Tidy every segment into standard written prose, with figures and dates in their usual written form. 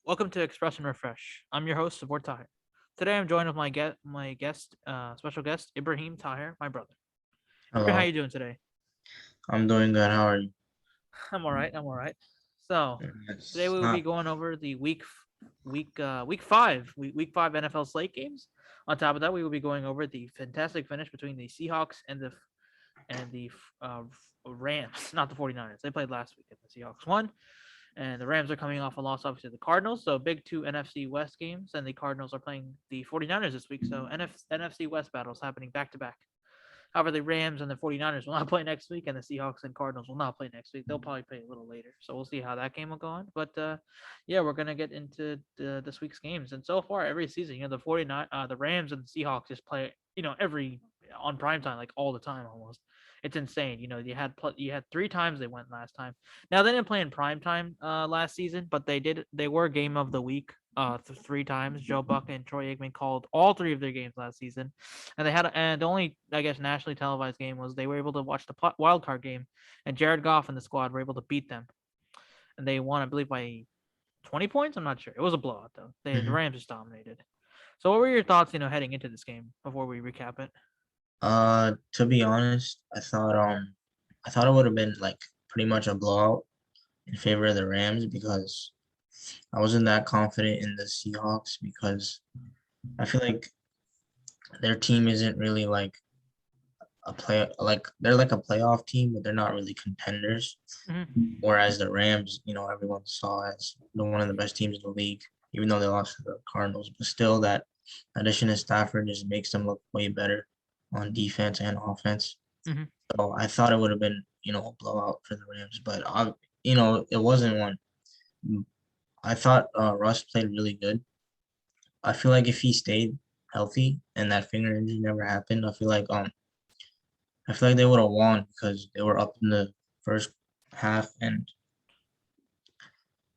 Welcome to Express and Refresh. I'm your host, Support Tahir. Today I'm joined with my special guest, Ibraheem Tahir, my brother. Ibrahim, how Hello, you doing today? I'm doing good. How are you? I'm all right. I'm all right. So today It's we will be not. going over the week five NFL slate games. On top of that, we will be going over the fantastic finish between the Seahawks and the Rams, not the 49ers. They played last week and the Seahawks won. And the Rams are coming off a loss, obviously, to the Cardinals. So big two NFC West games. And the Cardinals are playing the 49ers this week. So NFC West battles happening back to back. However, the Rams and the 49ers will not play next week, and the Seahawks and Cardinals will not play next week. They'll probably play a little later. So we'll see how that game will go on. But yeah, we're going to get into this week's games. And so far, every season, the Rams and the Seahawks just play, every on prime time, like all the time almost. It's insane. You had three times they went last time. Now they didn't play in prime time last season, but they were game of the week three times. Joe Buck and Troy Aikman called all three of their games last season, and the only I guess nationally televised game was they were able to watch the wild card game, and Jared Goff and the squad were able to beat them, and they won I believe by 20 points. I'm not sure. It was a blowout though. The Mhm. Rams just dominated. So what were your thoughts, heading into this game before we recap it? To be honest, I thought it would have been like pretty much a blowout in favor of the Rams because I wasn't that confident in the Seahawks because I feel like their team isn't really like they're like a playoff team, but they're not really contenders. Mm-hmm. Whereas the Rams, everyone saw as one of the best teams in the league, even though they lost to the Cardinals. But still, that addition to Stafford just makes them look way better on defense and offense. Mm-hmm. So I thought it would have been, a blowout for the Rams, but it wasn't one. I thought Russ played really good. I feel like if he stayed healthy and that finger injury never happened, I feel like they would have won because they were up in the first half, and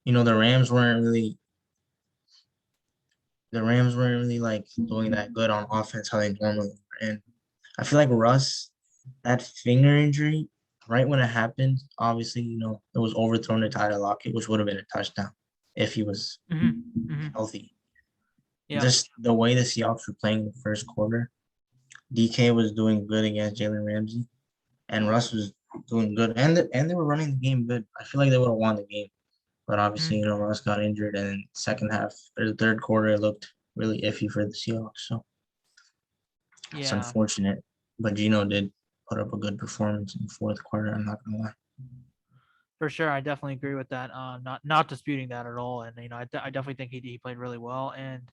the Rams weren't really like doing that good on offense how they normally are. And I feel like Russ, that finger injury, right when it happened, obviously, it was overthrown to Tyler Lockett, which would have been a touchdown if he was Mm-hmm. Mm-hmm. healthy. Yeah. Just the way the Seahawks were playing in the first quarter, DK was doing good against Jalen Ramsey, and Russ was doing good, and they were running the game good. I feel like they would have won the game, but obviously, Mm-hmm. Russ got injured, and then second half or the third quarter, it looked really iffy for the Seahawks. So it's Yeah. unfortunate, but Gino did put up a good performance in the fourth quarter. I'm not gonna lie. For sure, I definitely agree with that. Not disputing that at all, and I definitely think he played really well, and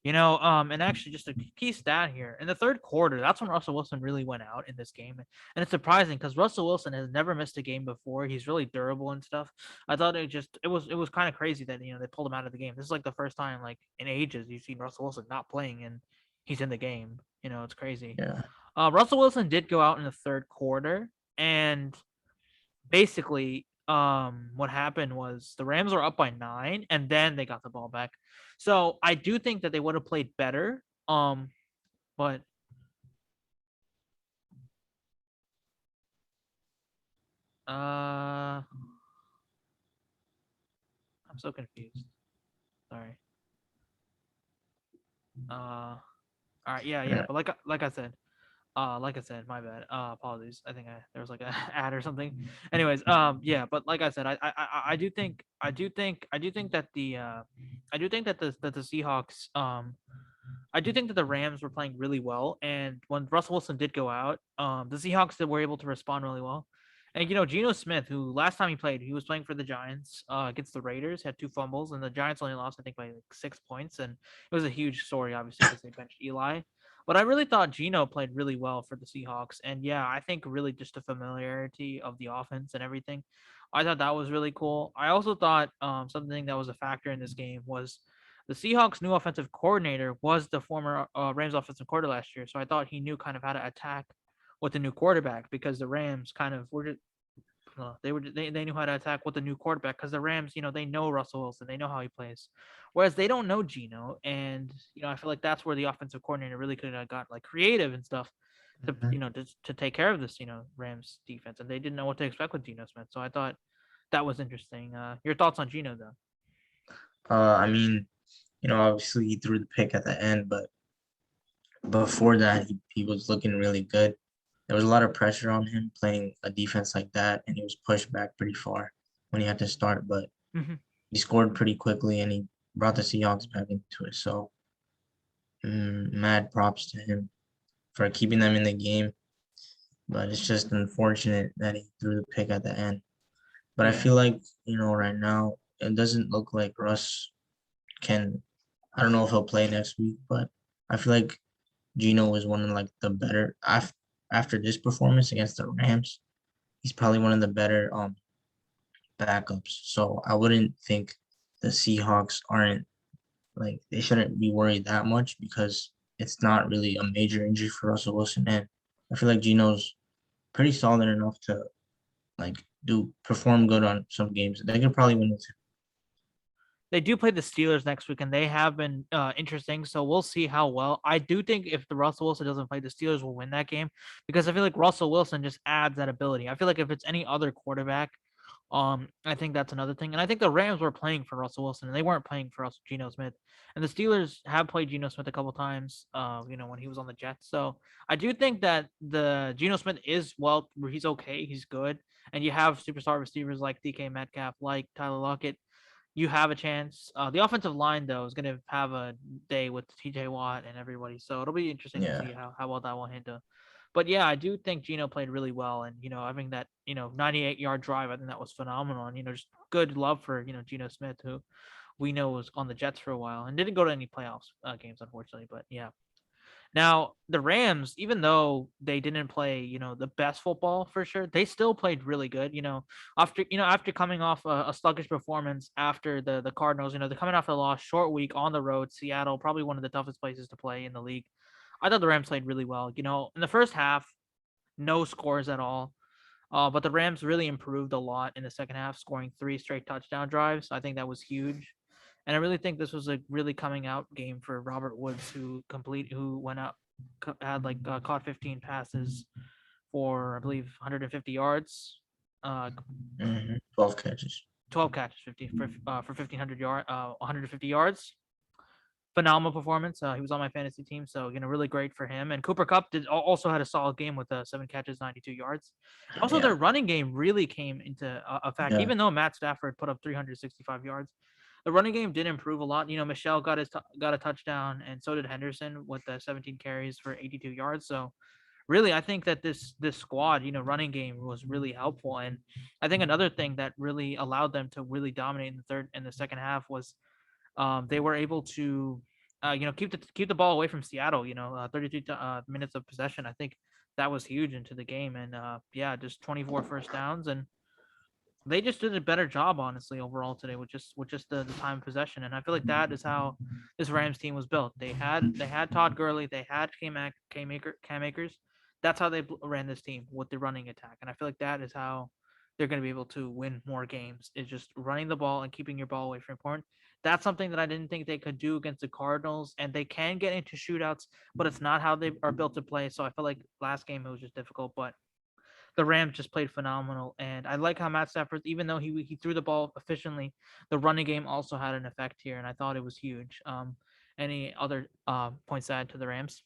actually, just a key stat here in the third quarter, that's when Russell Wilson really went out in this game, and it's surprising because Russell Wilson has never missed a game before. He's really durable and stuff. I thought it was kind of crazy that they pulled him out of the game. This is like the first time like in ages you've seen Russell Wilson not playing and he's in the game. It's crazy. Yeah. Russell Wilson did go out in the third quarter, and basically what happened was the Rams were up by 9 and then they got the ball back. So I do think that they would have played better. But I'm so confused. Sorry. All right, yeah. Yeah. But like I said, my bad. Apologies. I think there was like a ad or something. Anyways, yeah. But like I said, I do think that the Seahawks I do think that the Rams were playing really well, and when Russell Wilson did go out, the Seahawks were able to respond really well. And Geno Smith, who last time he played, he was playing for the Giants against the Raiders, had two fumbles, and the Giants only lost I think by like 6 points, and it was a huge story obviously because they benched Eli. But I really thought Geno played really well for the Seahawks, and yeah, I think really just the familiarity of the offense and everything. I thought that was really cool. I also thought something that was a factor in this game was the Seahawks' new offensive coordinator was the former Rams offensive coordinator last year, so I thought he knew kind of how to attack with the new quarterback because the Rams kind of were they knew how to attack with the new quarterback because the Rams, they know Russell Wilson, they know how he plays, whereas they don't know Geno, and I feel like that's where the offensive coordinator really could have got like creative and stuff to Mhm. to take care of this Rams defense, and they didn't know what to expect with Geno Smith, so I thought that was interesting. Your thoughts on Geno though? I mean, obviously he threw the pick at the end, but before that, he was looking really good. There was a lot of pressure on him playing a defense like that, and he was pushed back pretty far when he had to start. But Hmm. he scored pretty quickly, and he brought the Seahawks back into it. So, mad props to him for keeping them in the game. But it's just unfortunate that he threw the pick at the end. But I Yeah. feel like, right now, it doesn't look like Russ can. I don't know if he'll play next week, but I feel like Gino is one of like the better after this performance against the Rams. He's probably one of the better backups. So I wouldn't think the Seahawks aren't like they shouldn't be worried that much because it's not really a major injury for Russell Wilson, and I feel like Gino's pretty solid enough to like do perform good on some games. They could probably win with him. They do play the Steelers next week, and they have been interesting. So we'll see how well. I do think if the Russell Wilson doesn't play, the Steelers will win that game because I feel like Russell Wilson just adds that ability. I feel like if it's any other quarterback, I think that's another thing. And I think the Rams were playing for Russell Wilson, and they weren't playing for Geno Smith. And the Steelers have played Geno Smith a couple times. When he was on the Jets. So I do think that the Geno Smith is he's okay, he's good, and you have superstar receivers like DK Metcalf, like Tyler Lockett, you have a chance. The offensive line, though, is going to have a day with TJ Watt and everybody. So it'll be interesting to Yeah, see how well that will handle. But yeah, I do think Gino played really well. And, having that, 98-yard drive, I think that was phenomenal. And, just good love for, Geno Smith, who we know was on the Jets for a while and didn't go to any playoffs games, unfortunately. But yeah. Now, the Rams, even though they didn't play, the best football for sure, they still played really good. After coming off a sluggish performance after the Cardinals, they're coming off a loss, short week on the road, Seattle, probably one of the toughest places to play in the league. I thought the Rams played really well. In the first half, no scores at all. But the Rams really improved a lot in the second half, scoring 3 straight touchdown drives. I think that was huge. And I really think this was a really coming out game for Robert Woods, who went out, had caught 15 passes for I believe 150 yards, uh, 12 catches. 12 catches, 50 for 150 yards. Phenomenal performance. He was on my fantasy team, so really great for him. And Cooper Cup also had a solid game with 7 catches, 92 yards. Also, Yeah, their running game really came into effect, yeah, even though Matt Stafford put up 365 yards. The running game did improve a lot. Michelle got a touchdown, and so did Henderson with 17 carries for 82 yards. So really, I think that this squad, running game was really helpful. And I think another thing that really allowed them to really dominate in the third and the second half was they were able to keep the ball away from Seattle. 32 minutes of possession. I think that was huge into the game. And yeah, just 24 first downs, and they just did a better job, honestly, overall today with just the time of possession. And I feel like that is how this Rams team was built. They had Todd Gurley, they had Cam Akers. That's how they ran this team with the running attack. And I feel like that is how they're going to be able to win more games. Is just running the ball and keeping your ball away from important. That's something that I didn't think they could do against the Cardinals, and they can get into shootouts, but it's not how they are built to play. So I feel like last game it was just difficult, but the Rams just played phenomenal. And I like how Matt Stafford, even though he threw the ball efficiently, the running game also had an effect here, and I thought it was huge. Any other points to add to the Rams?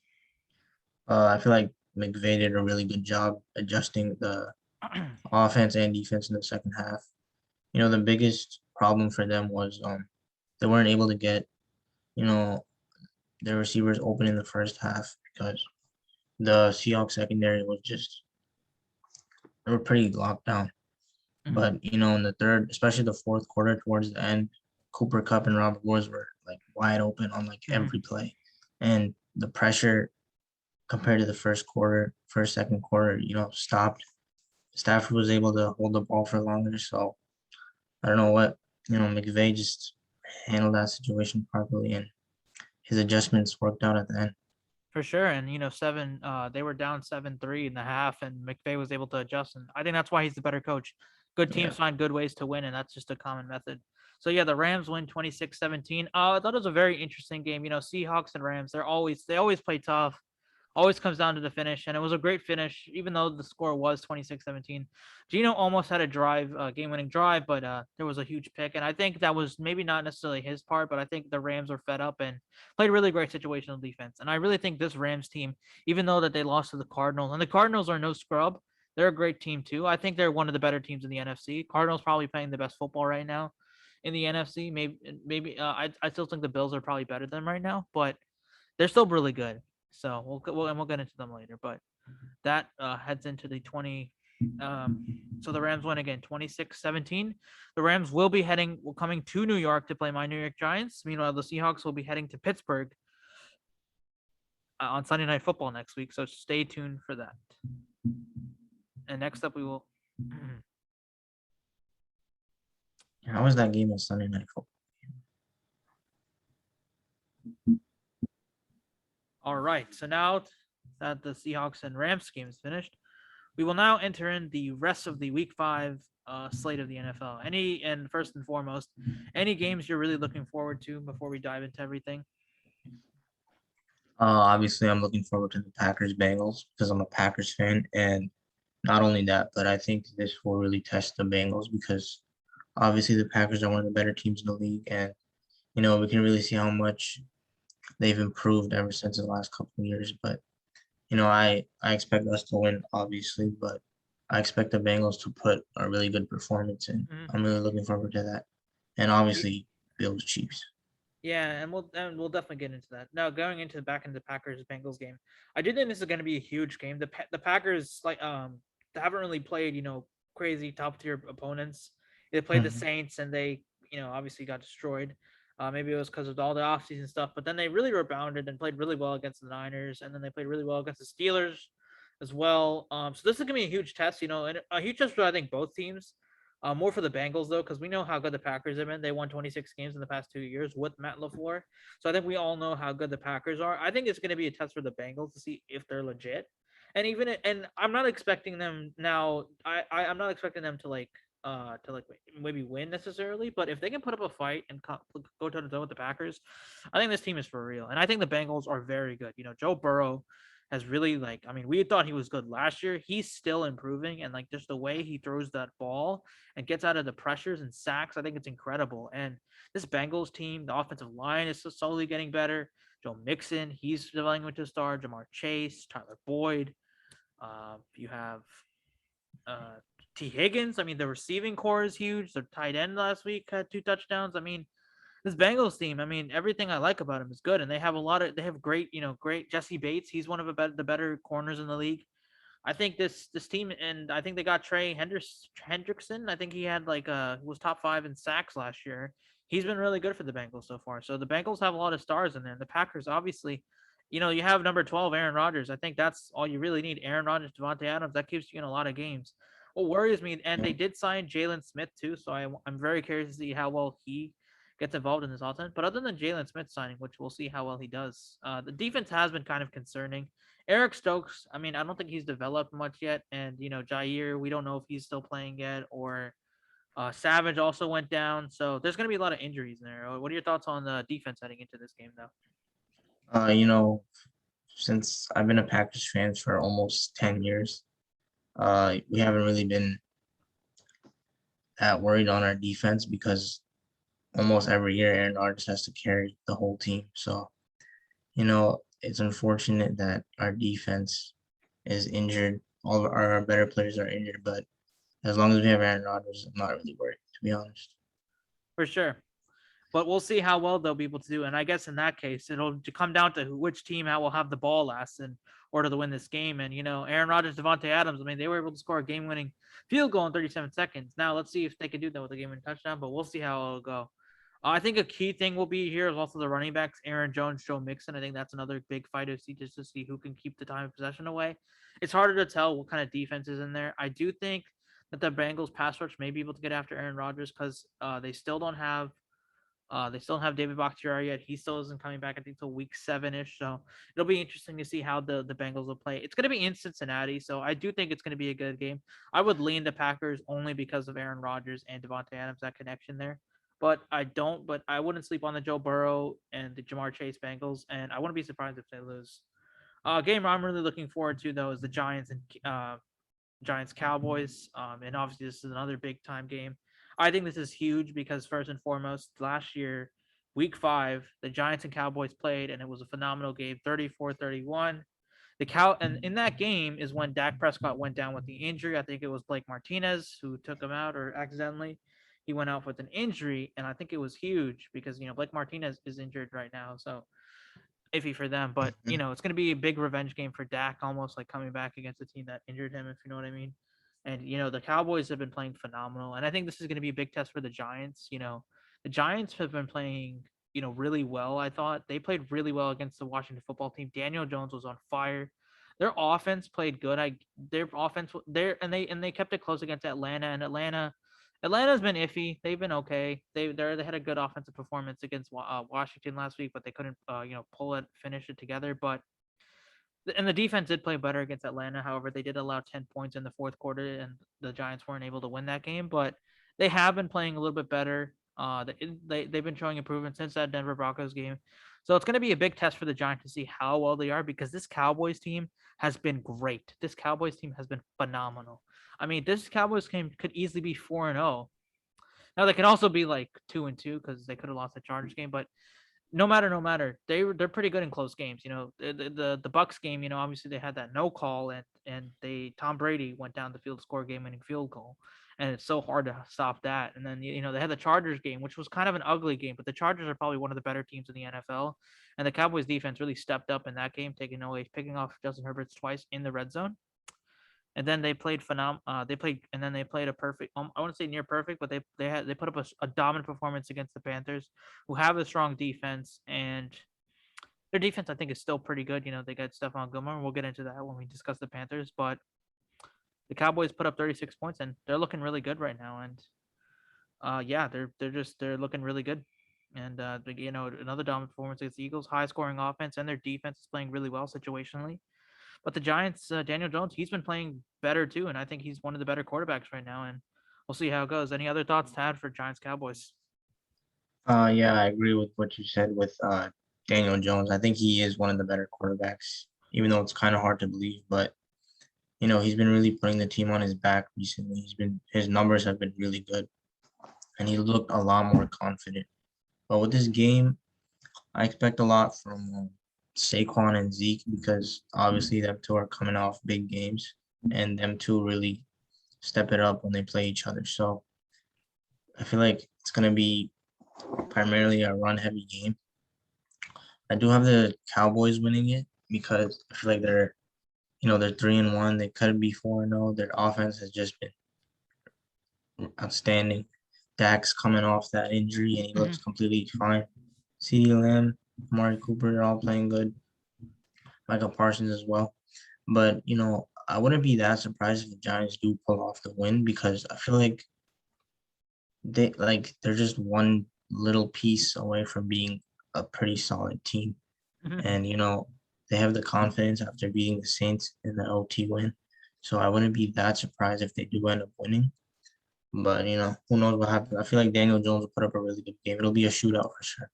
I feel like McVay did a really good job adjusting the offense and defense in the second half. The biggest problem for them was they weren't able to get you know their receivers open in the first half because the Seahawks secondary was just they were pretty locked down. Mhm. But in the third, especially the fourth quarter towards the end, Cooper Cup and Robert Woods were like wide open on like Mhm. every play, and the pressure compared to the second quarter, stopped. Stafford was able to hold the ball for longer, so I don't know what McVay just handled that situation properly, and his adjustments worked out at the end. For sure. And they were down 7-3 in the half, and McVay was able to adjust. And I think that's why he's the better coach. Good Yeah, teams find good ways to win, and that's just a common method. So yeah, the Rams win 26-17. I thought it was a very interesting game. Seahawks and Rams, they always play tough. Always comes down to the finish, and it was a great finish, even though the score was 26-17. Gino almost had a drive, game-winning drive, but there was a huge pick, and I think that was maybe not necessarily his part, but I think the Rams were fed up and played really great situational defense. And I really think this Rams team, even though that they lost to the Cardinals, and the Cardinals are no scrub, they're a great team too. I think they're one of the better teams in the NFC. Cardinals probably playing the best football right now in the NFC. I still think the Bills are probably better than them right now, but they're still really good. So we'll get into them later. But that heads into the 20. So the Rams win again, 26-17. The Rams will be coming to New York to play my New York Giants. Meanwhile, the Seahawks will be heading to Pittsburgh on Sunday Night Football next week. So stay tuned for that. And next up, we will. How was that game on Sunday Night Football? All right. So now that the Seahawks and Rams game is finished, we will now enter in the rest of the Week 5 slate of the NFL. And first and foremost, any games you're really looking forward to before we dive into everything? Obviously, I'm looking forward to the Packers Bengals because I'm a Packers fan, and not only that, but I think this will really test the Bengals because obviously the Packers are one of the better teams in the league, and we can really see how much they've improved ever since the last couple of years. But I expect us to win, obviously, but I expect the Bengals to put a really good performance in. Mm-hmm. I'm really looking forward to that, and obviously Bills Chiefs. Yeah, and we'll definitely get into that. Now, going into the Packers Bengals game, I do think this is going to be a huge game. The Packers they haven't really played crazy top tier opponents. They played the Mhm. Saints and they obviously got destroyed. Maybe it was because of all the offseason stuff, but then they really rebounded and played really well against the Niners, and then they played really well against the Steelers as well. So this is gonna be a huge test, and a huge test for I think both teams. More for the Bengals though, because we know how good the Packers have been. They won 26 games in the past 2 years with Matt LaFleur, so I think we all know how good the Packers are. I think it's going to be a test for the Bengals to see if they're legit. And I'm not expecting them now. I'm not expecting them to maybe win necessarily, but if they can put up a fight and go toe to toe with the Packers, I think this team is for real. And I think the Bengals are very good. Joe Burrow has really I mean, we thought he was good last year. He's still improving, and just the way he throws that ball and gets out of the pressures and sacks, I think it's incredible. And this Bengals team, the offensive line is slowly getting better. Joe Mixon, he's developing to star. Jamar Chase, Tyler Boyd. You have uh, T. Higgins. I mean, the receiving core is huge. Their tight end last week had 2 touchdowns. I mean, this Bengals team, I mean, everything I like about them is good, and they have great Jesse Bates. He's one of the better corners in the league. I think this team, and I think they got Trey Hendrickson. I think he had was top 5 in sacks last year. He's been really good for the Bengals so far. So the Bengals have a lot of stars in there. And the Packers, obviously, you have number 12, Aaron Rodgers. I think that's all you really need. Aaron Rodgers, Devontae Adams, that keeps you in a lot of games. What worries me, and they did sign Jalen Smith too, so I'm very curious to see how well he gets involved in this offense. But other than Jalen Smith signing, which we'll see how well he does, the defense has been kind of concerning. Eric Stokes, I mean, I don't think he's developed much yet. And, Jair, we don't know if he's still playing yet, or Savage also went down. So there's going to be a lot of injuries in there. What are your thoughts on the defense heading into this game, though? Uh, you know, since I've been a Packers fan for almost 10 years, we haven't really been that worried on our defense because almost every year Aaron Rodgers has to carry the whole team. So, it's unfortunate that our defense is injured. All of our better players are injured, but as long as we have Aaron Rodgers, I'm not really worried, to be honest. For sure. But we'll see how well they'll be able to do. And I guess in that case, it'll come down to which team will have the ball last in order to win this game. And, Aaron Rodgers, Devontae Adams, I mean, they were able to score a game winning field goal in 37 seconds. Now, let's see if they can do that with a game winning touchdown, but we'll see how it'll go. I think a key thing will be here is also the running backs, Aaron Jones, Joe Mixon. I think that's another big fight to see just to see who can keep the time of possession away. It's harder to tell what kind of defense is in there. I do think that the Bengals pass rush may be able to get after Aaron Rodgers because they still don't have David Bakhtiari yet. He still isn't coming back, I think, till week 7-ish. So it'll be interesting to see how the Bengals will play. It's going to be in Cincinnati, so I do think it's going to be a good game. I would lean the Packers only because of Aaron Rodgers and Devontae Adams, that connection there. But I wouldn't sleep on the Joe Burrow and the Jamar Chase Bengals, and I wouldn't be surprised if they lose. Game I'm really looking forward to though is the Giants and Giants Cowboys. And obviously this is another big time game. I think this is huge because first and foremost, last year, week 5, the Giants and Cowboys played and it was a phenomenal game, 34-31. And in that game is when Dak Prescott went down with the injury. I think it was Blake Martinez who took him out or accidentally he went out with an injury, and I think it was huge because Blake Martinez is injured right now. So iffy for them. But Mhm. it's going to be a big revenge game for Dak, almost like coming back against the team that injured him, if you know what I mean. And the Cowboys have been playing phenomenal, and I think this is going to be a big test for the Giants. The Giants have been playing really well. I thought they played really well against the Washington football team. Daniel Jones was on fire. Their offense played good. Their offense there and they kept it close against Atlanta, and Atlanta's been iffy. They've been okay. They had a good offensive performance against Washington last week, but they couldn't finish it together. But and the defense did play better against Atlanta. However, they did allow 10 points in the fourth quarter, and the Giants weren't able to win that game. But they have been playing a little bit better. They've been showing improvement since that Denver Broncos game. So it's going to be a big test for the Giants to see how well they are because this Cowboys team has been great. This Cowboys team has been phenomenal. I mean, this Cowboys team could easily be 4-0. Now they can also be like 2-2 because they could have lost the Chargers game, but no matter, they're pretty good in close games. The Bucks game. Obviously they had that no call, and they Tom Brady went down the field to score a game-winning field goal, and it's so hard to stop that. And then they had the Chargers game, which was kind of an ugly game, but the Chargers are probably one of the better teams in the NFL, and the Cowboys defense really stepped up in that game, picking off Justin Herbert's twice in the red zone. And then they played and then they played a perfect. I want to say near perfect, but they put up a dominant performance against the Panthers, who have a strong defense, and their defense I think is still pretty good. They got Stephon Montgomery. We'll get into that when we discuss the Panthers, but the Cowboys put up 36 points, and they're looking really good right now. And yeah, they're looking really good. And another dominant performance against the Eagles, high scoring offense, and their defense is playing really well situationally. But the Giants, Daniel Jones, he's been playing better too, and I think he's one of the better quarterbacks right now. And we'll see how it goes. Any other thoughts to add for Giants Cowboys? Yeah, I agree with what you said with Daniel Jones. I think he is one of the better quarterbacks, even though it's kind of hard to believe. But he's been really putting the team on his back recently. His numbers have been really good, and he looked a lot more confident. But with this game, I expect a lot from Saquon and Zeke because obviously them two are coming off big games, and them two really step it up when they play each other. So I feel like it's gonna be primarily a run heavy game. I do have the Cowboys winning it because I feel like they're 3-1. They could be 4-0. Their offense has just been outstanding. Dak's coming off that injury and he looks Mm-hmm. completely fine. CeeDee Lamb, Amari Cooper, they're all playing good. Michael Parsons as well. But I wouldn't be that surprised if the Giants do pull off the win because I feel like they're just one little piece away from being a pretty solid team. Mm-hmm. And they have the confidence after beating the Saints in the OT win. So I wouldn't be that surprised if they do end up winning. But who knows what happens. I feel like Daniel Jones will put up a really good game. It'll be a shootout for sure.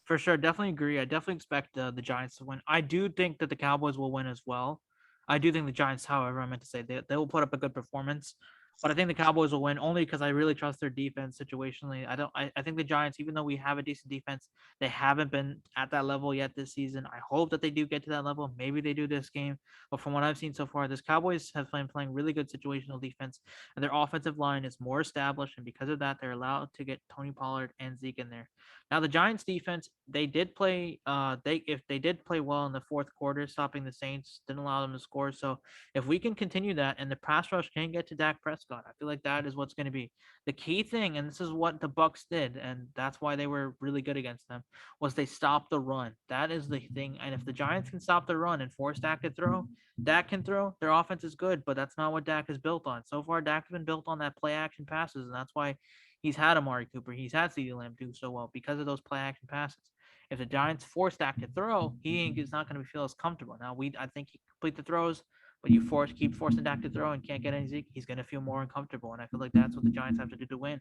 For sure, definitely agree. I definitely expect the Giants to win. I do think that the Cowboys will win as well. I do think the Giants, however, I meant to say they will put up a good performance, but I think the Cowboys will win only because I really trust their defense situationally. I think the Giants, even though we have a decent defense, they haven't been at that level yet this season. I hope that they do get to that level. Maybe they do this game, but from what I've seen so far, this Cowboys have been playing really good situational defense, and their offensive line is more established, and because of that, they're allowed to get Tony Pollard and Zeke in there. Now the Giants defense, they did play they did play well in the fourth quarter, stopping the Saints, didn't allow them to score. So if we can continue that and the pass rush can get to Dak Prescott, I feel like that is what's going to be the key thing. And this is what the Bucks did, and that's why they were really good against them, was they stopped the run. That is the thing. And if the Giants can stop the run and force Dak to throw, Dak can throw. Their offense is good, but that's not what Dak is built on. So far, Dak has been built on that play action passes, and that's why he's had Amari Cooper, he's had CeeDee Lamb do so well because of those play action passes. If the Giants force Dak to throw, he is not going to feel as comfortable. Now I think he can complete the throws, but you keep forcing Dak to throw and can't get any Zeke, he's going to feel more uncomfortable. And I feel like that's what the Giants have to do to win.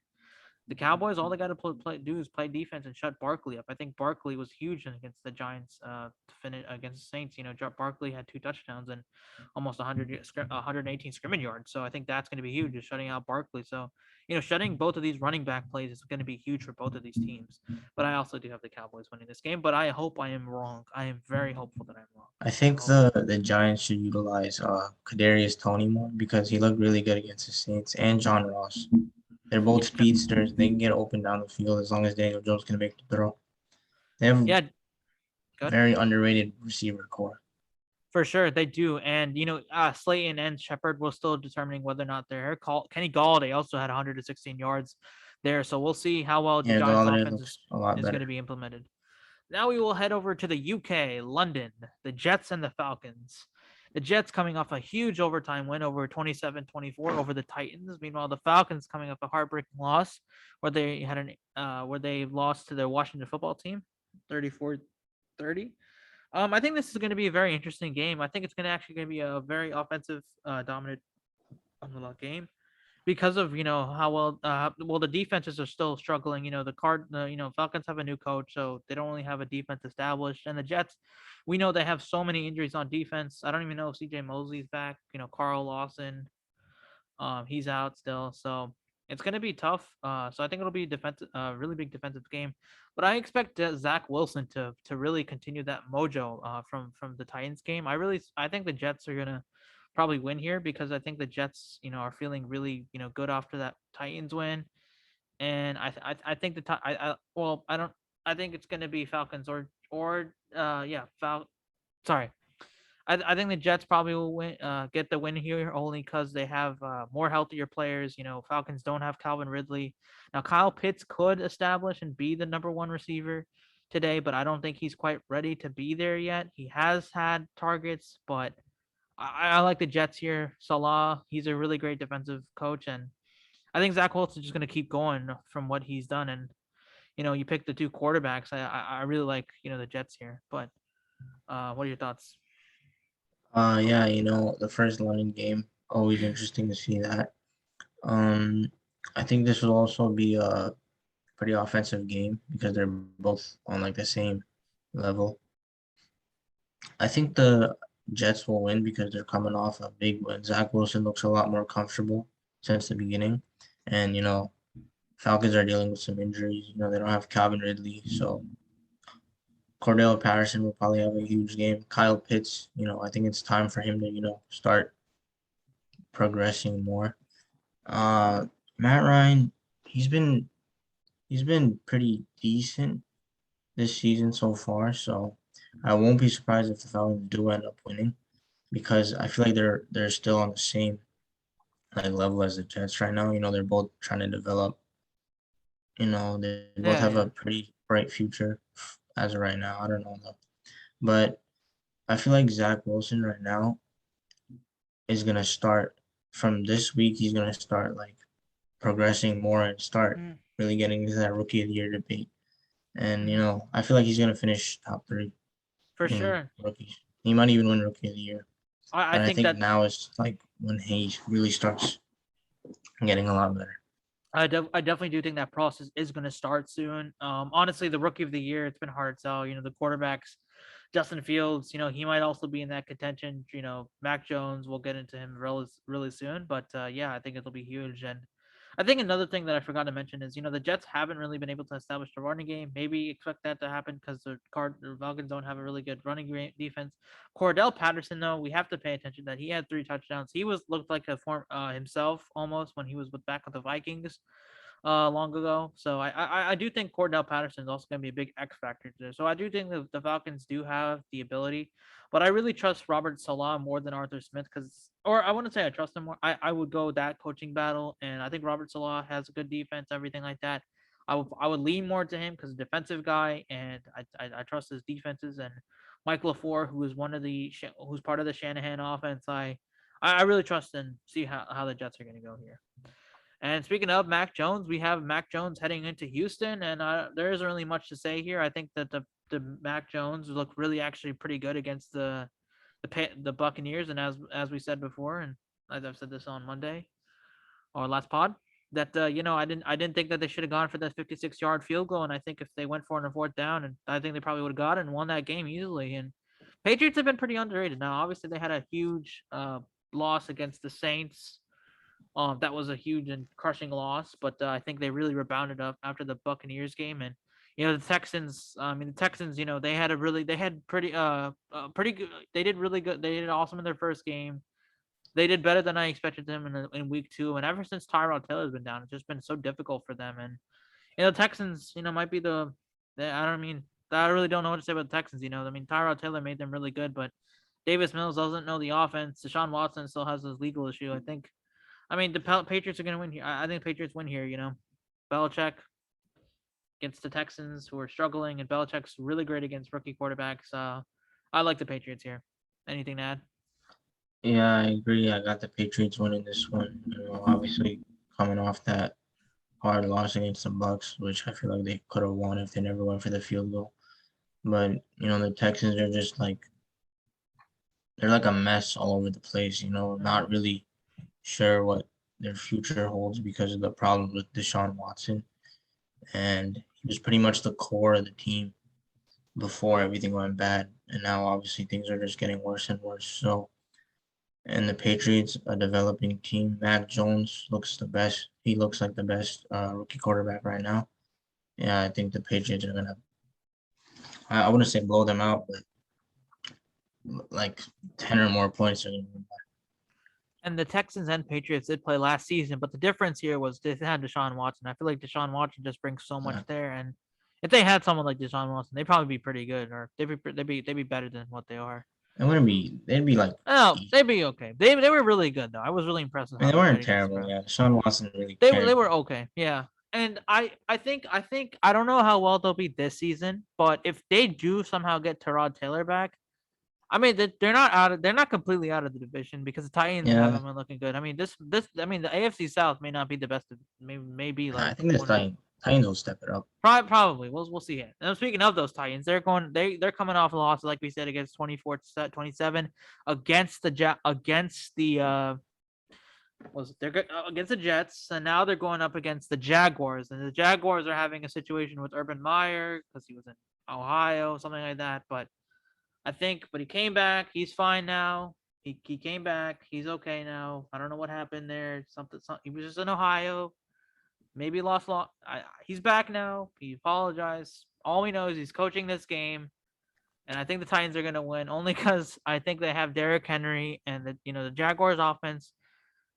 The Cowboys, all they got to do is play defense and shut Barkley up. I think Barkley was huge against the Giants to finish against the Saints. Barkley had 2 touchdowns and almost 118 scrimmage yards. So I think that's going to be huge, just shutting out Barkley. So, shutting both of these running back plays is going to be huge for both of these teams. But I also do have the Cowboys winning this game. But I hope I am wrong. I am very hopeful that I'm wrong. I So think the Giants should utilize Kadarius Toney more because he looked really good against the Saints, and John Ross. They're both yeah, speedsters. They can get open down the field as long as Daniel Jones can make the throw. They have yeah, good. very underrated receiver core. For sure, they do, and Slayton and Shepard will still determining whether or not they're here. Kenny Galladay also had 116 yards there, so we'll see how well the Yeah, Giants' Galladay offense looks a lot is going to better. be implemented. Now we will head over to the UK, London, the Jets and the Falcons. The Jets coming off a huge overtime win over 27-24 over the Titans. Meanwhile, the Falcons coming off a heartbreaking loss where they had where they lost to their Washington football team, 34-30. I think this is going to be a very interesting game. I think it's going to actually going to be a very offensive dominant game because of how well the defenses are still struggling. Falcons have a new coach, so they don't really have a defense established. And the Jets, we know they have so many injuries on defense. I don't even know if CJ Mosley's back. Carl Lawson, he's out still, so it's going to be tough. So I think it'll be defensive, really big defensive game. But I expect Zach Wilson to really continue that mojo from the Titans game. I think the Jets are gonna probably win here because I think the Jets are feeling really good after that Titans win, and I think I don't I think it's gonna be Falcons or yeah sorry I think the Jets probably will get the win here only because they have more healthier players. Falcons don't have Calvin Ridley. Now, Kyle Pitts could establish and be the number one receiver today, but I don't think he's quite ready to be there yet. He has had targets, but I like the Jets here. Salah, he's a really great defensive coach, and I think Zach Wilson's just going to keep going from what he's done. And you pick the two quarterbacks. I really like the Jets here. But what are your thoughts? Yeah, the first London game, always interesting to see that. Um, I think this will also be a pretty offensive game because they're both on like the same level. I think the Jets will win because they're coming off a big win. Zach Wilson looks a lot more comfortable since the beginning. And, Falcons are dealing with some injuries. They don't have Calvin Ridley. So Cordell Patterson will probably have a huge game. Kyle Pitts, I think it's time for him to, start progressing more. Matt Ryan, he's been he's been pretty decent this season so far. So I won't be surprised if the Falcons do end up winning because I feel like they're still on the same like level as the Jets right now. They're both trying to develop. They both Yeah, have a yeah. pretty bright future as of right now. I don't know though, but I feel like Zach Wilson right now is gonna start from this week. He's gonna start like progressing more and start Mm, really getting into that rookie of the year debate. And mm, I feel like he's gonna finish top three for in sure. rookies. He might even win rookie of the year. I But I think think that now is like when he really starts getting a lot better. I definitely do think that process is going to start soon. Honestly, the rookie of the year, it's been hard to tell. The quarterbacks, Justin Fields, he might also be in that contention. Mac Jones, we'll get into him really soon. But yeah, I think it'll be huge. And I think another thing that I forgot to mention is, the Jets haven't really been able to establish the running game. Maybe expect that to happen because the Falcons don't have a really good running defense. Cordell Patterson, though, we have to pay attention that he had 3 touchdowns. He looked like a form himself almost when he was back with the Vikings long ago. So I do think Cordell Patterson is also going to be a big X factor there. So I do think that the Falcons do have the ability, but I really trust Robert Salah more than Arthur Smith or I wouldn't say I trust him more. I would go that coaching battle, and I think Robert Salah has a good defense, everything like that. I would lean more to him because defensive guy, and I trust his defenses and Mike LaFleur, who's part of the Shanahan offense. I really trust and see how the Jets are going to go here. And speaking of Mac Jones, we have Mac Jones heading into Houston, and there isn't really much to say here. I think that the Mac Jones look really actually pretty good against the Buccaneers, and as we said before, and as I've said this on Monday or last pod, that I didn't think that they should have gone for that 56-yard field goal, and I think if they went for it on a fourth down, and I think they probably would have got it and won that game easily. And Patriots have been pretty underrated. Now, obviously, they had a huge loss against the Saints. That was a huge and crushing loss, but I think they really rebounded up after the Buccaneers game. And the Texans. I mean, the Texans. They had pretty good. They did really good. They did awesome in their first game. They did better than I expected them in week 2. And ever since Tyrod Taylor's been down, it's just been so difficult for them. And Texans, might be I don't mean. I really don't know what to say about the Texans. I mean, Tyrod Taylor made them really good, but Davis Mills doesn't know the offense. Deshaun Watson still has his legal issue. I mean, the Patriots are going to win here. I think Patriots win here. Belichick against the Texans, who are struggling, and Belichick's really great against rookie quarterbacks. I like the Patriots here. Anything to add? Yeah, I agree. I got the Patriots winning this one. Obviously coming off that hard loss against the Bucks, which I feel like they could have won if they never went for the field goal. But the Texans are just like they're like a mess all over the place. Not really sure what their future holds because of the problems with Deshaun Watson, and he was pretty much the core of the team before everything went bad, and now obviously things are just getting worse and worse. So, and the Patriots, a developing team. Mac Jones looks the best. He looks like the best rookie quarterback right now. Yeah, I think the Patriots are gonna. I wouldn't say blow them out, but like 10 or more points are gonna win. And the Texans and Patriots did play last season, but the difference here was they had Deshaun Watson. I feel like Deshaun Watson just brings so much there, and if they had someone like Deshaun Watson, they'd probably be pretty good, or they'd be better than what they are. It wouldn't be. They'd be like. Oh, they'd be okay. They were really good though. I was really impressed with I mean, how they they played weren't against the terrible. Browns. Yeah, Sean Watson really They carried were them. okay. Yeah. And I think I don't know how well they'll be this season, but if they do somehow get Tyrod Taylor back, I mean they're not completely out of the division because the Titans Yeah, haven't been looking good. I mean the AFC South may not be the best. Maybe I like think this one of Titans will step it up. probably we'll see it. And speaking of those Titans, they're coming off a loss like we said against 24-27 against the was they're against the Jets, and now they're going up against the Jaguars, and the Jaguars are having a situation with Urban Meyer because he was in Ohio, something like that. But he came back. He's fine now. He came back. He's okay now. I don't know what happened there. Something. He was just in Ohio. Maybe lost. He's back now. He apologized. All we know is he's coaching this game, and I think the Titans are gonna win only because I think they have Derrick Henry, and the Jaguars' offense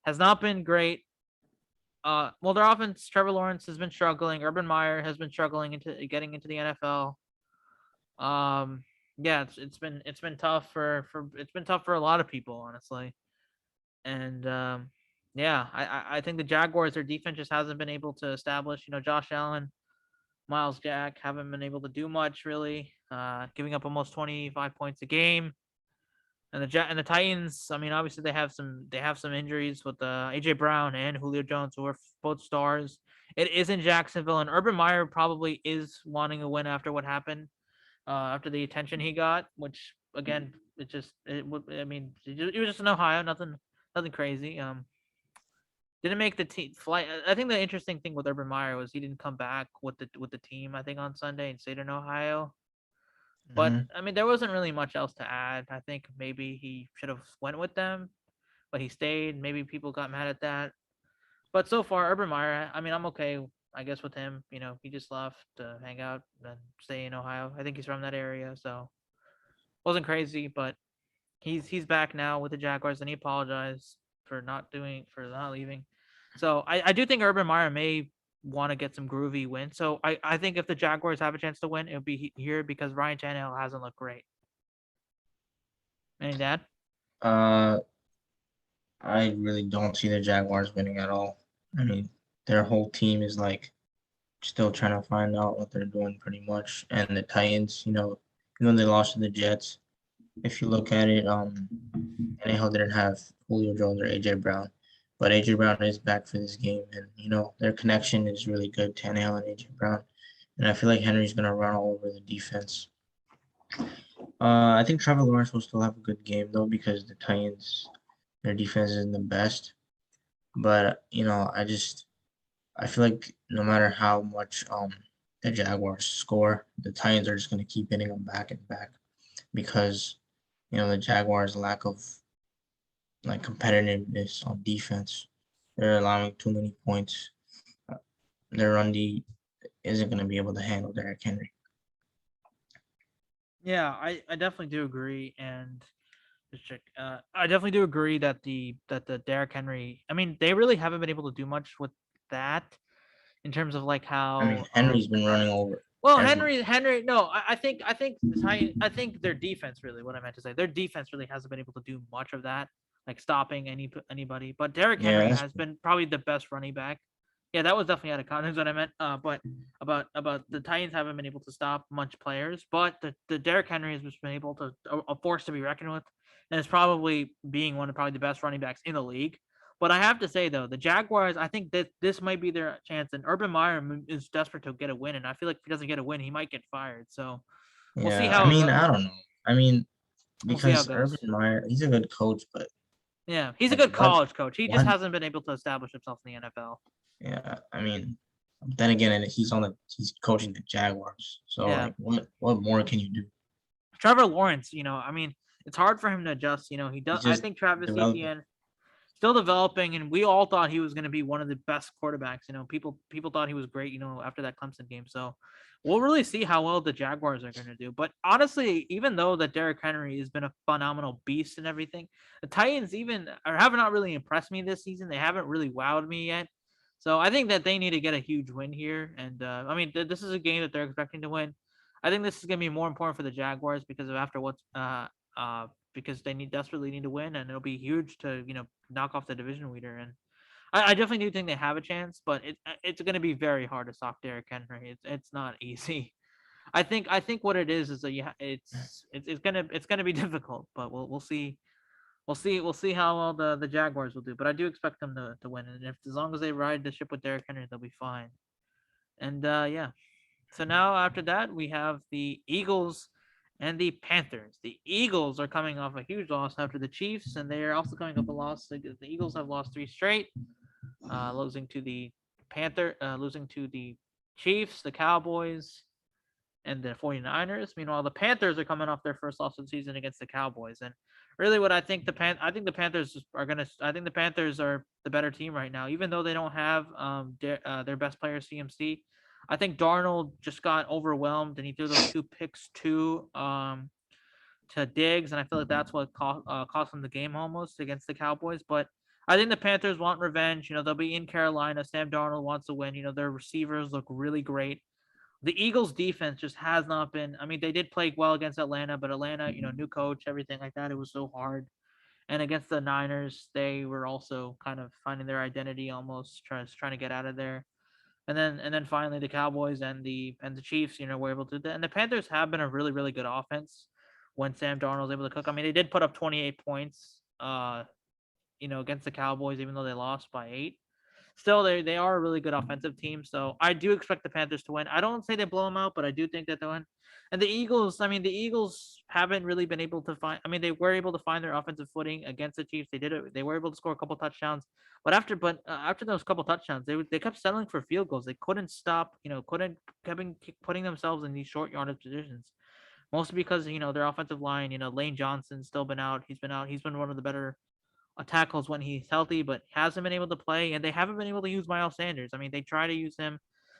has not been great. Well, their offense, Trevor Lawrence has been struggling. Urban Meyer has been struggling into getting into the NFL. Um, yeah, it's been tough for a lot of people, honestly. And yeah, I think the Jaguars, their defense just hasn't been able to establish. Josh Allen, Miles Jack haven't been able to do much really. Giving up almost 25 points a game. And the Titans, I mean, obviously they have some injuries with AJ Brown and Julio Jones, who are both stars. It is in Jacksonville, and Urban Meyer probably is wanting a win after what happened, after the attention he got. Which again, I mean, it was just in Ohio, nothing crazy. Didn't make the team flight. I think the interesting thing with Urban Meyer was he didn't come back with the team. I think on Sunday and stayed in Ohio. But Hmm. I mean, there wasn't really much else to add. I think maybe he should have went with them, but he stayed. Maybe people got mad at that. But so far, Urban Meyer, I mean, I'm okay, I guess, with him. He just left to hang out and stay in Ohio. I think he's from that area, so wasn't crazy. But he's back now with the Jaguars, and he apologized for not leaving. So I do think Urban Meyer may want to get some groovy wins. So I think if the Jaguars have a chance to win, it'll be here because Ryan Tannehill hasn't looked great. Any dad? Uh, I really don't see the Jaguars winning at all. I mean, their whole team is like still trying to find out what they're doing pretty much. And the Titans, they lost to the Jets. If you look at it, Tannehill didn't have Julio Jones or AJ Brown, but AJ Brown is back for this game, and their connection is really good. Tannehill and AJ Brown, and I feel like Henry's gonna run all over the defense. I think Trevor Lawrence will still have a good game though because the Titans, their defense isn't the best. But I feel like no matter how much the Jaguars score, the Titans are just gonna keep hitting them back and back because the Jaguars' lack of like competitiveness on defense. They're allowing too many points. Uh, Their run D isn't going to be able to handle Derrick Henry. Yeah, I definitely do agree, and just check. I definitely do agree that the Derrick Henry. I mean, they really haven't been able to do much with that in terms of like I mean, how Henry's been running over well, everyone. Henry. No, I think I think their defense really. What I meant to say, their defense really hasn't been able to do much of that, like stopping anybody. But Derrick Yeah, Henry that's has been probably the best running back. Yeah, that was definitely out of context what I meant. But about the Titans haven't been able to stop much players, but the Derrick Henry has just been able to a force to be reckoned with, and is probably being one of probably the best running backs in the league. But I have to say though, the Jaguars, I think that this might be their chance. And Urban Meyer is desperate to get a win, and I feel like if he doesn't get a win, he might get fired. So we'll see yeah. I how it mean, goes. I don't know. I mean, We'll see how it because Urban goes. Meyer, he's a good coach, but Yeah, he's a like good college coach. He just what? hasn't been able to establish himself in the NFL. Yeah, I mean, then again, and he's coaching the Jaguars. So Yeah, like, what more can you do? Trevor Lawrence. I mean, it's hard for him to adjust. He does. He's I just think Travis developing. Etienne still developing, and we all thought he was going to be one of the best quarterbacks. People thought he was great. After that Clemson game, so we'll really see how well the Jaguars are going to do. But honestly, even though that Derrick Henry has been a phenomenal beast and everything, the Titans have not really impressed me this season. They haven't really wowed me yet. So I think that they need to get a huge win here, and I mean this is a game that they're expecting to win. I think this is going to be more important for the Jaguars because of after what's because they desperately need to win, and it'll be huge to knock off the division leader. And I definitely do think they have a chance, but it's going to be very hard to stop Derrick Henry. It's not easy. I think what it is that it's gonna be difficult, but we'll see. We'll see how well the Jaguars will do. But I do expect them to win, and if as long as they ride the ship with Derrick Henry, they'll be fine. And yeah, so now after that, we have the Eagles and the Panthers. The Eagles are coming off a huge loss after the Chiefs, and they are also coming up a loss. The Eagles have lost three straight, losing to the losing to the Chiefs, the Cowboys, and the 49ers. Meanwhile, the Panthers are coming off their first loss of the season against the Cowboys. And really what I think the Panthers are going to I think the Panthers are the better team right now, even though they don't have their best player CMC. I think Darnold just got overwhelmed and he threw those two picks to Diggs, and I feel like that's what cost them the game almost against the Cowboys. But I think the Panthers want revenge. They'll be in Carolina. Sam Darnold wants to win. Their receivers look really great. The Eagles defense just has not been. I mean, they did play well against Atlanta, but Atlanta, new coach, everything like that, it was so hard. And against the Niners, they were also kind of finding their identity, almost trying to get out of there. And then finally the Cowboys and the Chiefs, were able to do that. And the Panthers have been a really really good offense when Sam Darnold was able to cook. I mean, they did put up 28 points, against the Cowboys, even though they lost by 8. Still, they are a really good offensive team, so I do expect the Panthers to win. I don't say they blow them out, but I do think that they'll win. And the Eagles, I mean, the Eagles haven't really been able to find. I mean, they were able to find their offensive footing against the Chiefs. They did it. They were able to score a couple touchdowns, but after those couple touchdowns, they kept settling for field goals. They couldn't stop. Kept putting themselves in these short yardage positions. Mostly because their offensive line. Lane Johnson's still been out. He's been out. He's been one of the better tackles when he's healthy, but hasn't been able to play, and they haven't been able to use Miles Sanders. I mean, they try to use him,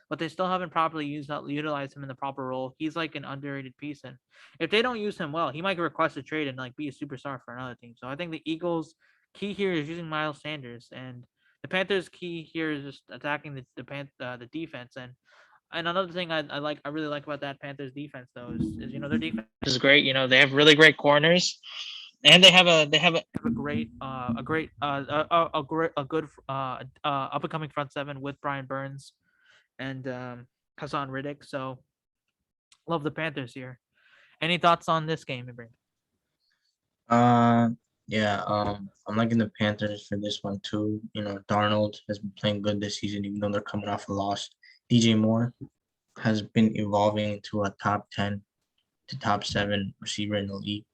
but they still haven't properly utilized him in the proper role. He's like an underrated piece, and if they don't use him well, he might request a trade and like be a superstar for another team. So I think the Eagles' key here is using Miles Sanders, and the Panthers' key here is just attacking the defense. And another thing I really like about that Panthers defense though is their defense is great. They have really great corners, and they have a great a good up and coming front seven with Brian Burns and Hassan Riddick. So love the Panthers here. Any thoughts on this game, Ibrahim? Uh, yeah. I'm liking the Panthers for this one too. Darnold has been playing good this season, even though they're coming off a loss. DJ Moore has been evolving into a top 10 to top 7 receiver in the league.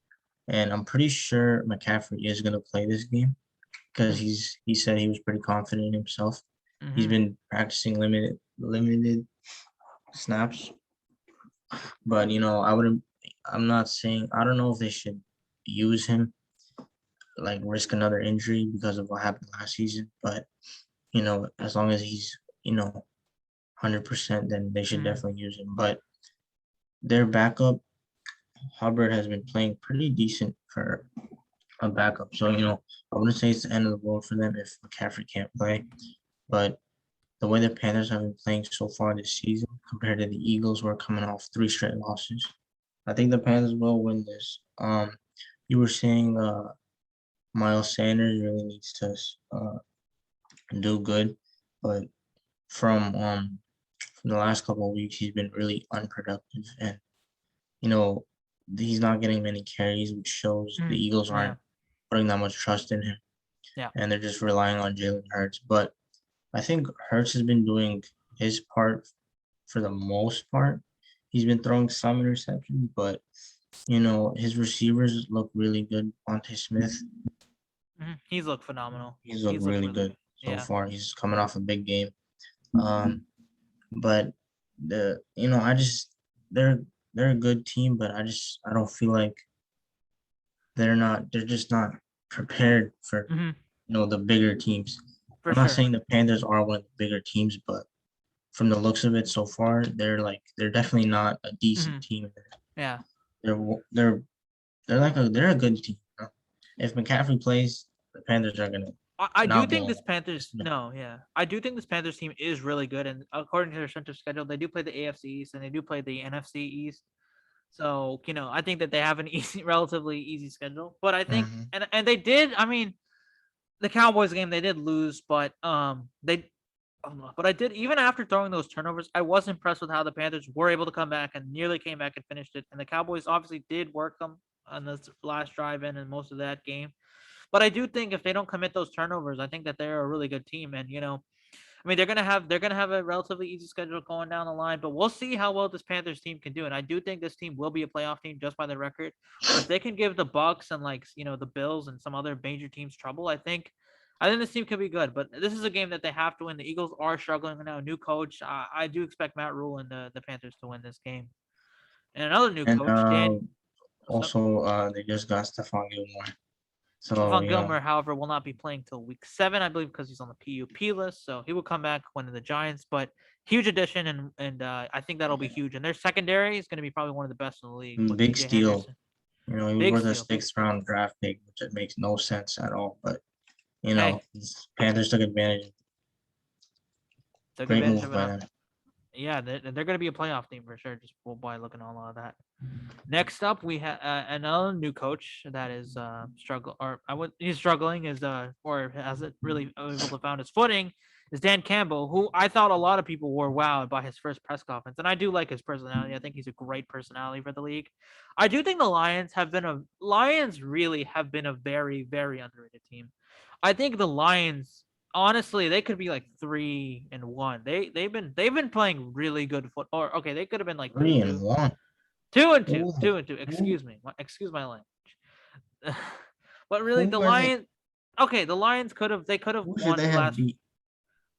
And I'm pretty sure McCaffrey is going to play this game because he said he was pretty confident in himself. He's Mm-hmm. been practicing limited snaps, but I wouldn't. I'm not saying I don't know if they should use him like risk another injury because of what happened last season. But as long as he's 100%, then they should Mm-hmm. definitely use him. But their backup Hubbard has been playing pretty decent for a backup. So I wouldn't say it's the end of the world for them if McCaffrey can't play. But the way the Panthers have been playing so far this season compared to the Eagles, who are coming off 3 straight losses, I think the Panthers will win this. You were saying Miles Sanders really needs to do good, but from um from the last couple of weeks, he's been really unproductive, and you know he's not getting many carries, which shows the Mm-hmm. Eagles Yeah. aren't putting that much trust in him, Yeah. and they're just relying on Jalen Hurts. But I think Hurts has been doing his part for the most part. He's been throwing some interceptions, but his receivers look really good. Monte Smith, Mm-hmm. He's looked phenomenal. he's looked He's looked really really good good. so Yeah. far. He's coming off a big game. Um, but I just they're they're a good team, but I don't feel like they're just not prepared for Mm-hmm. the bigger teams. For I'm not sure. saying the Panthers are one of the bigger teams, but from the looks of it so far, they're definitely not a Mm-hmm. decent team. Yeah. They're they're they're a good team. If McCaffrey plays, the Panthers are gonna I do not think blow this them. Panthers no, yeah. I do think this Panthers team is really good, and according to their strength of schedule, they do play the AFC East and they do play the NFC East. So, I think that they have an easy relatively easy schedule. But I think Mm-hmm. and they did, I mean, the Cowboys game they did lose, but they but I did even after throwing those turnovers, I was impressed with how the Panthers were able to come back and nearly came back and finished it. And the Cowboys obviously did work them on this last drive in and most of that game. But I do think if they don't commit those turnovers, I think that they're a really good team. And I mean, they're gonna have a relatively easy schedule going down the line, but we'll see how well this Panthers team can do. And I do think this team will be a playoff team just by the record. But if they can give the Bucks and the Bills and some other major teams trouble, I think this team could be good. But this is a game that they have to win. The Eagles are struggling now. New coach. I do expect Matt Rule and the Panthers to win this game. And another new And coach, Dan. What's up? also they just got Stephon Gilmore, so Stephon Gilmore, however, will not be playing till week 7, I believe, because he's on the PUP list. So he will come back when the Giants. But huge addition, and I think that'll be huge. And their secondary is going to be probably one of the best in the league with big C.J. steal. Henderson. He was Big worth a steal, big sixth steal. round draft pick, which it makes no sense at all. But Hey, Panthers took advantage. took Great advantage move of it. by them. Yeah, they're going to be a playoff team for sure. Just by looking at all of that. Next up, we have another new coach that is he's struggling is or hasn't really able to found his footing is Dan Campbell, who I thought a lot of people were wowed by his first press conference, and I do like his personality. I think he's a great personality for the league. I do think the Lions really have been a very very underrated team. I think the Lions honestly they could be like 3-1. They've been playing really good foot. Or okay, they could have been like two Three and and two. one. Two and two, Who, 2-2. who, Excuse me, excuse my language. But really, who the are they? Lions. Okay, the Lions could have Who should they won have last. beat?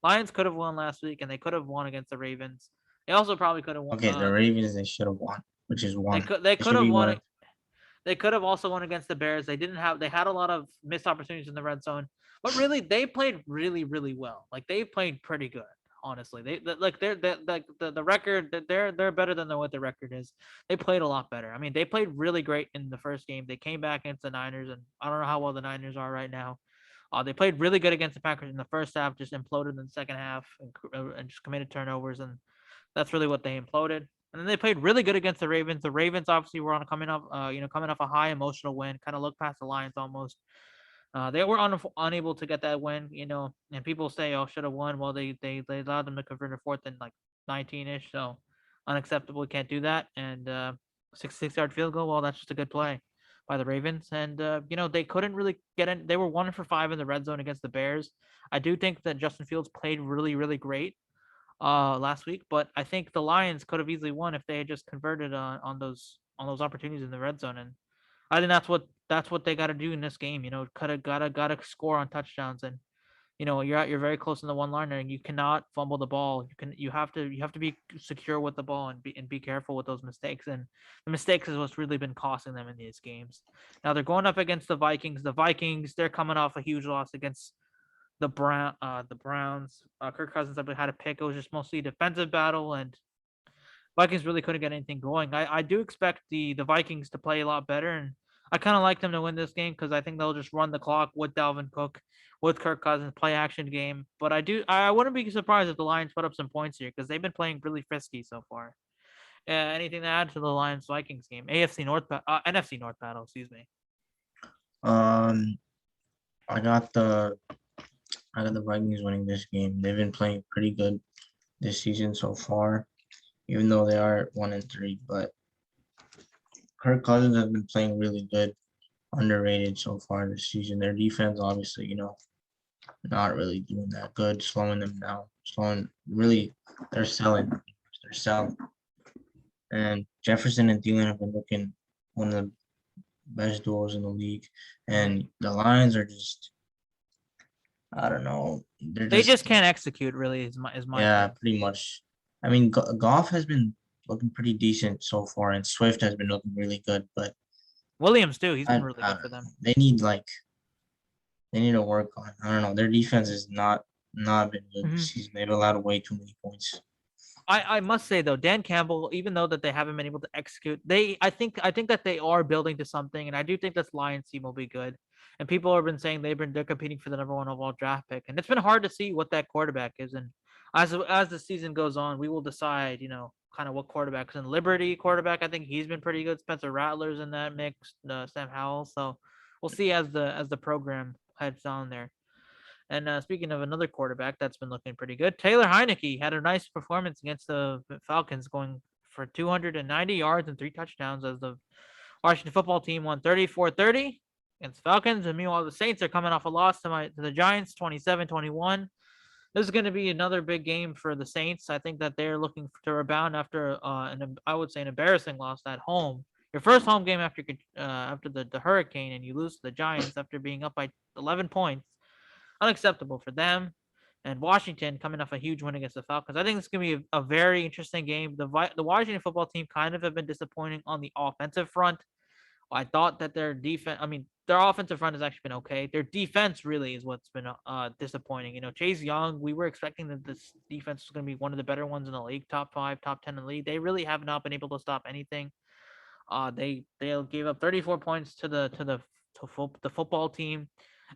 Lions could have won last week, and they could have won against the Ravens. They also probably could have won. Okay, the Ravens they should have won, which is They one. could they They could should have be won one. it. They could have also won against the Bears. They had a lot of missed opportunities in the red zone, but really they played really really well. Like they played pretty good. Honestly, they're like the record that they're better than what the record is. They played a lot better. I mean, they played really great in the first game. They came back against the Niners, and I don't know how well the Niners are right now. They played really good against the Packers in the first half, just imploded in the second half and just committed turnovers, and that's really what they imploded. And then they played really good against the Ravens. The Ravens obviously were on coming off a high emotional win, kind of looked past the Lions almost. They were unable to get that win, and people say, "Oh, should have won." Well, they allowed them to convert a fourth and like 19-ish, so unacceptable. Can't do that. And 6-yard field goal. Well, that's just a good play by the Ravens, and they couldn't really get in. They were 1 for 5 in the red zone against the Bears. I do think that Justin Fields played really, really great last week, but I think the Lions could have easily won if they had just converted on those opportunities in the red zone, and I think that's what they got to do in this game. Gotta score on touchdowns, and you're very close in the one liner, and you cannot fumble the ball. You have to be secure with the ball and be careful with those mistakes. And the mistakes is what's really been costing them in these games. Now they're going up against the Vikings. The Vikings, they're coming off a huge loss against the Browns. Kirk Cousins, I believe, had a pick. It was just mostly a defensive battle, and Vikings really couldn't get anything going. I do expect the Vikings to play a lot better, and I kind of like them to win this game because I think they'll just run the clock with Dalvin Cook, with Kirk Cousins, play action game. But I wouldn't be surprised if the Lions put up some points here because they've been playing really frisky so far. Anything to add to the Lions Vikings game? NFC North battle, excuse me. Um, I got the Vikings winning this game. They've been playing pretty good this season so far, even though they are 1-3. But Kirk Cousins has been playing really good, underrated so far this season. Their defense, obviously, not really doing that good, slowing them down, they're selling. They're selling. And Jefferson and Thielen have been looking one of the best duos in the league. And the Lions are just, I don't know. They just can't execute. Really, is my yeah, thing. pretty much. I mean, Goff has been looking pretty decent so far, and Swift has been looking really good. But Williams too. He's been really I good don't for know. them. They need to work on. I don't know. Their defense has not been good Mm-hmm. this season. They've allowed way too many points. I must say though, Dan Campbell, even though that they haven't been able to execute, I think that they are building to something, and I do think this Lions team will be good. And people have been saying they're competing for the number one overall draft pick, and it's been hard to see what that quarterback is. And as the season goes on, we will decide, kind of what quarterbacks. And Liberty quarterback, I think he's been pretty good. Spencer Rattler's in that mix, Sam Howell. So we'll see as the program heads on there. And speaking of another quarterback that's been looking pretty good, Taylor Heineke had a nice performance against the Falcons, going for 290 yards and 3 touchdowns as the Washington football team won 34-30 against the Falcons. And meanwhile, the Saints are coming off a loss to the Giants, 27-21. This is going to be another big game for the Saints. I think that they're looking to rebound after I would say an embarrassing loss at home. Your first home game after the hurricane, and you lose to the Giants after being up by 11 points. Unacceptable for them. And Washington coming off a huge win against the Falcons. I think it's going to be a very interesting game. The Washington football team kind of have been disappointing on the offensive front. I thought that their offensive front has actually been okay. Their defense really is what's been disappointing. Chase Young, we were expecting that this defense was going to be one of the better ones in the league, top 5, top 10 in the league. They really have not been able to stop anything. They gave up 34 points to the football team.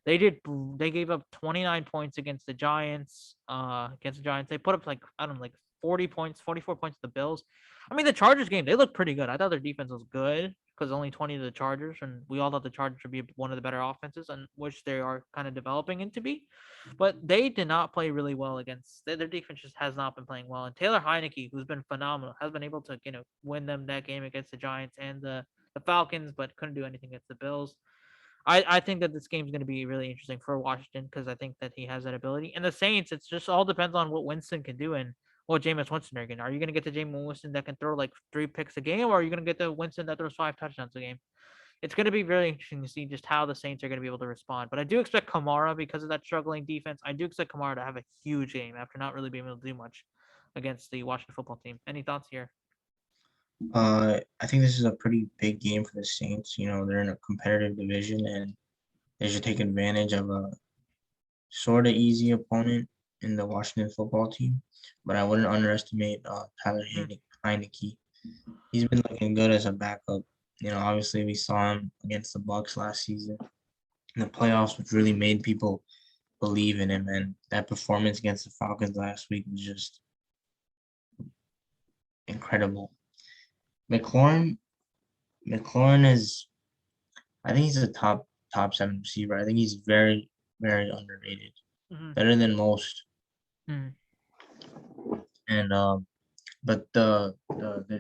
They gave up 29 points against the Giants. They put up like, I don't know, like 40 points, 44 points to the Bills. I mean, the Chargers game, they looked pretty good. I thought their defense was good because only 20 to the Chargers, and we all thought the Chargers would be one of the better offenses, and which they are kind of developing into be. But they did not play really well against their defense. Just has not been playing well. And Taylor Heineke, who's been phenomenal, has been able to win them that game against the Giants and the Falcons, but couldn't do anything against the Bills. I think that this game is going to be really interesting for Washington because I think that he has that ability. And the Saints, it's just all depends on what Winston can do and what Jameis Winston are going. Are you going to get the Jameis Winston that can throw like 3 picks a game, or are you going to get the Winston that throws 5 touchdowns a game? It's going to be very interesting to see just how the Saints are going to be able to respond. But I do expect Kamara, because of that struggling defense, I do expect Kamara to have a huge game after not really being able to do much against the Washington football team. Any thoughts here? I think this is a pretty big game for the Saints. They're in a competitive division, and they should take advantage of a sort of easy opponent in the Washington football team. But I wouldn't underestimate Tyler Heineke. He's been looking good as a backup. Obviously we saw him against the Bucks last season in the playoffs, which really made people believe in him. And that performance against the Falcons last week was just incredible. McLaurin is, I think he's a top 7 receiver. I think he's very, very underrated, better than most. And but the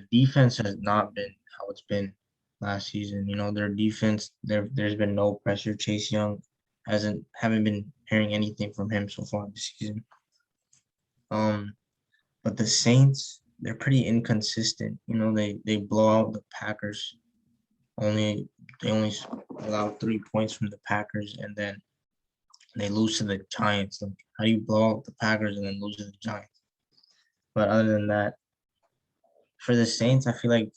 defense has not been how it's been last season. Their defense, there's been no pressure. Chase Young haven't been hearing anything from him so far this season. But the Saints, they're pretty inconsistent. They blow out the Packers. They only allowed 3 points from the Packers, and then They lose to the Giants. Like, how do you blow out the Packers and then lose to the Giants? But other than that, for the Saints, I feel like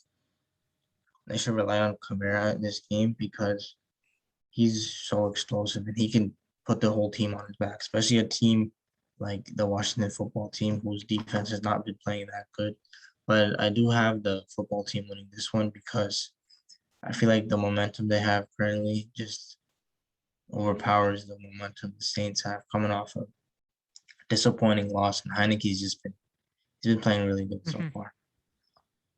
they should rely on Kamara in this game because he's so explosive and he can put the whole team on his back, especially a team like the Washington football team whose defense has not been playing that good. But I do have the football team winning this one because I feel like the momentum they have currently just overpowers the momentum the Saints have coming off a disappointing loss. And Heineke's he's been playing really good so Mhm. far.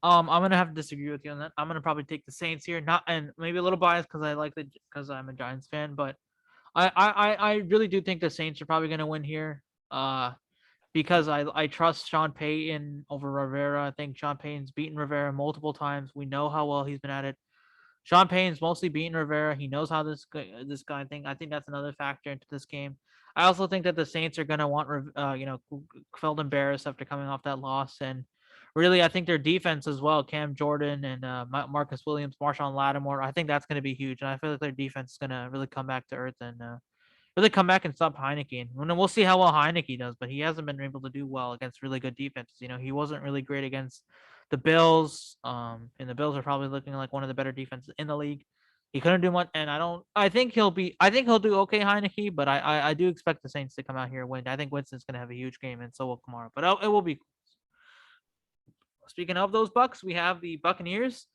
I'm gonna have to disagree with you on that. I'm gonna probably take the Saints here, not and maybe a little biased because I like because I'm a Giants fan, but I really do think the Saints are probably gonna win here. Because I trust Sean Payton over Rivera. I think Sean Payton's beaten Rivera multiple times. We know how well he's been at it. Sean Payton's mostly beaten Rivera. He knows how this guy think. I think that's another factor into this game. I also think that the Saints are gonna want felt embarrassed after coming off that loss, and really I think their defense as well. Cam Jordan and Marcus Williams, Marshawn Lattimore. I think that's gonna be huge, and I feel like their defense is gonna really come back to earth and really come back and stop Heineke. And we'll see how well Heineke does, but he hasn't been able to do well against really good defenses. He wasn't really great against the Bills. And the Bills are probably looking like one of the better defenses in the league. He couldn't do much, and I think he'll do okay, Heineke. But I do expect the Saints to come out here and win. I think Winston's gonna have a huge game, and so will Kamara. But it will be. Speaking of those Bucks, we have the Buccaneers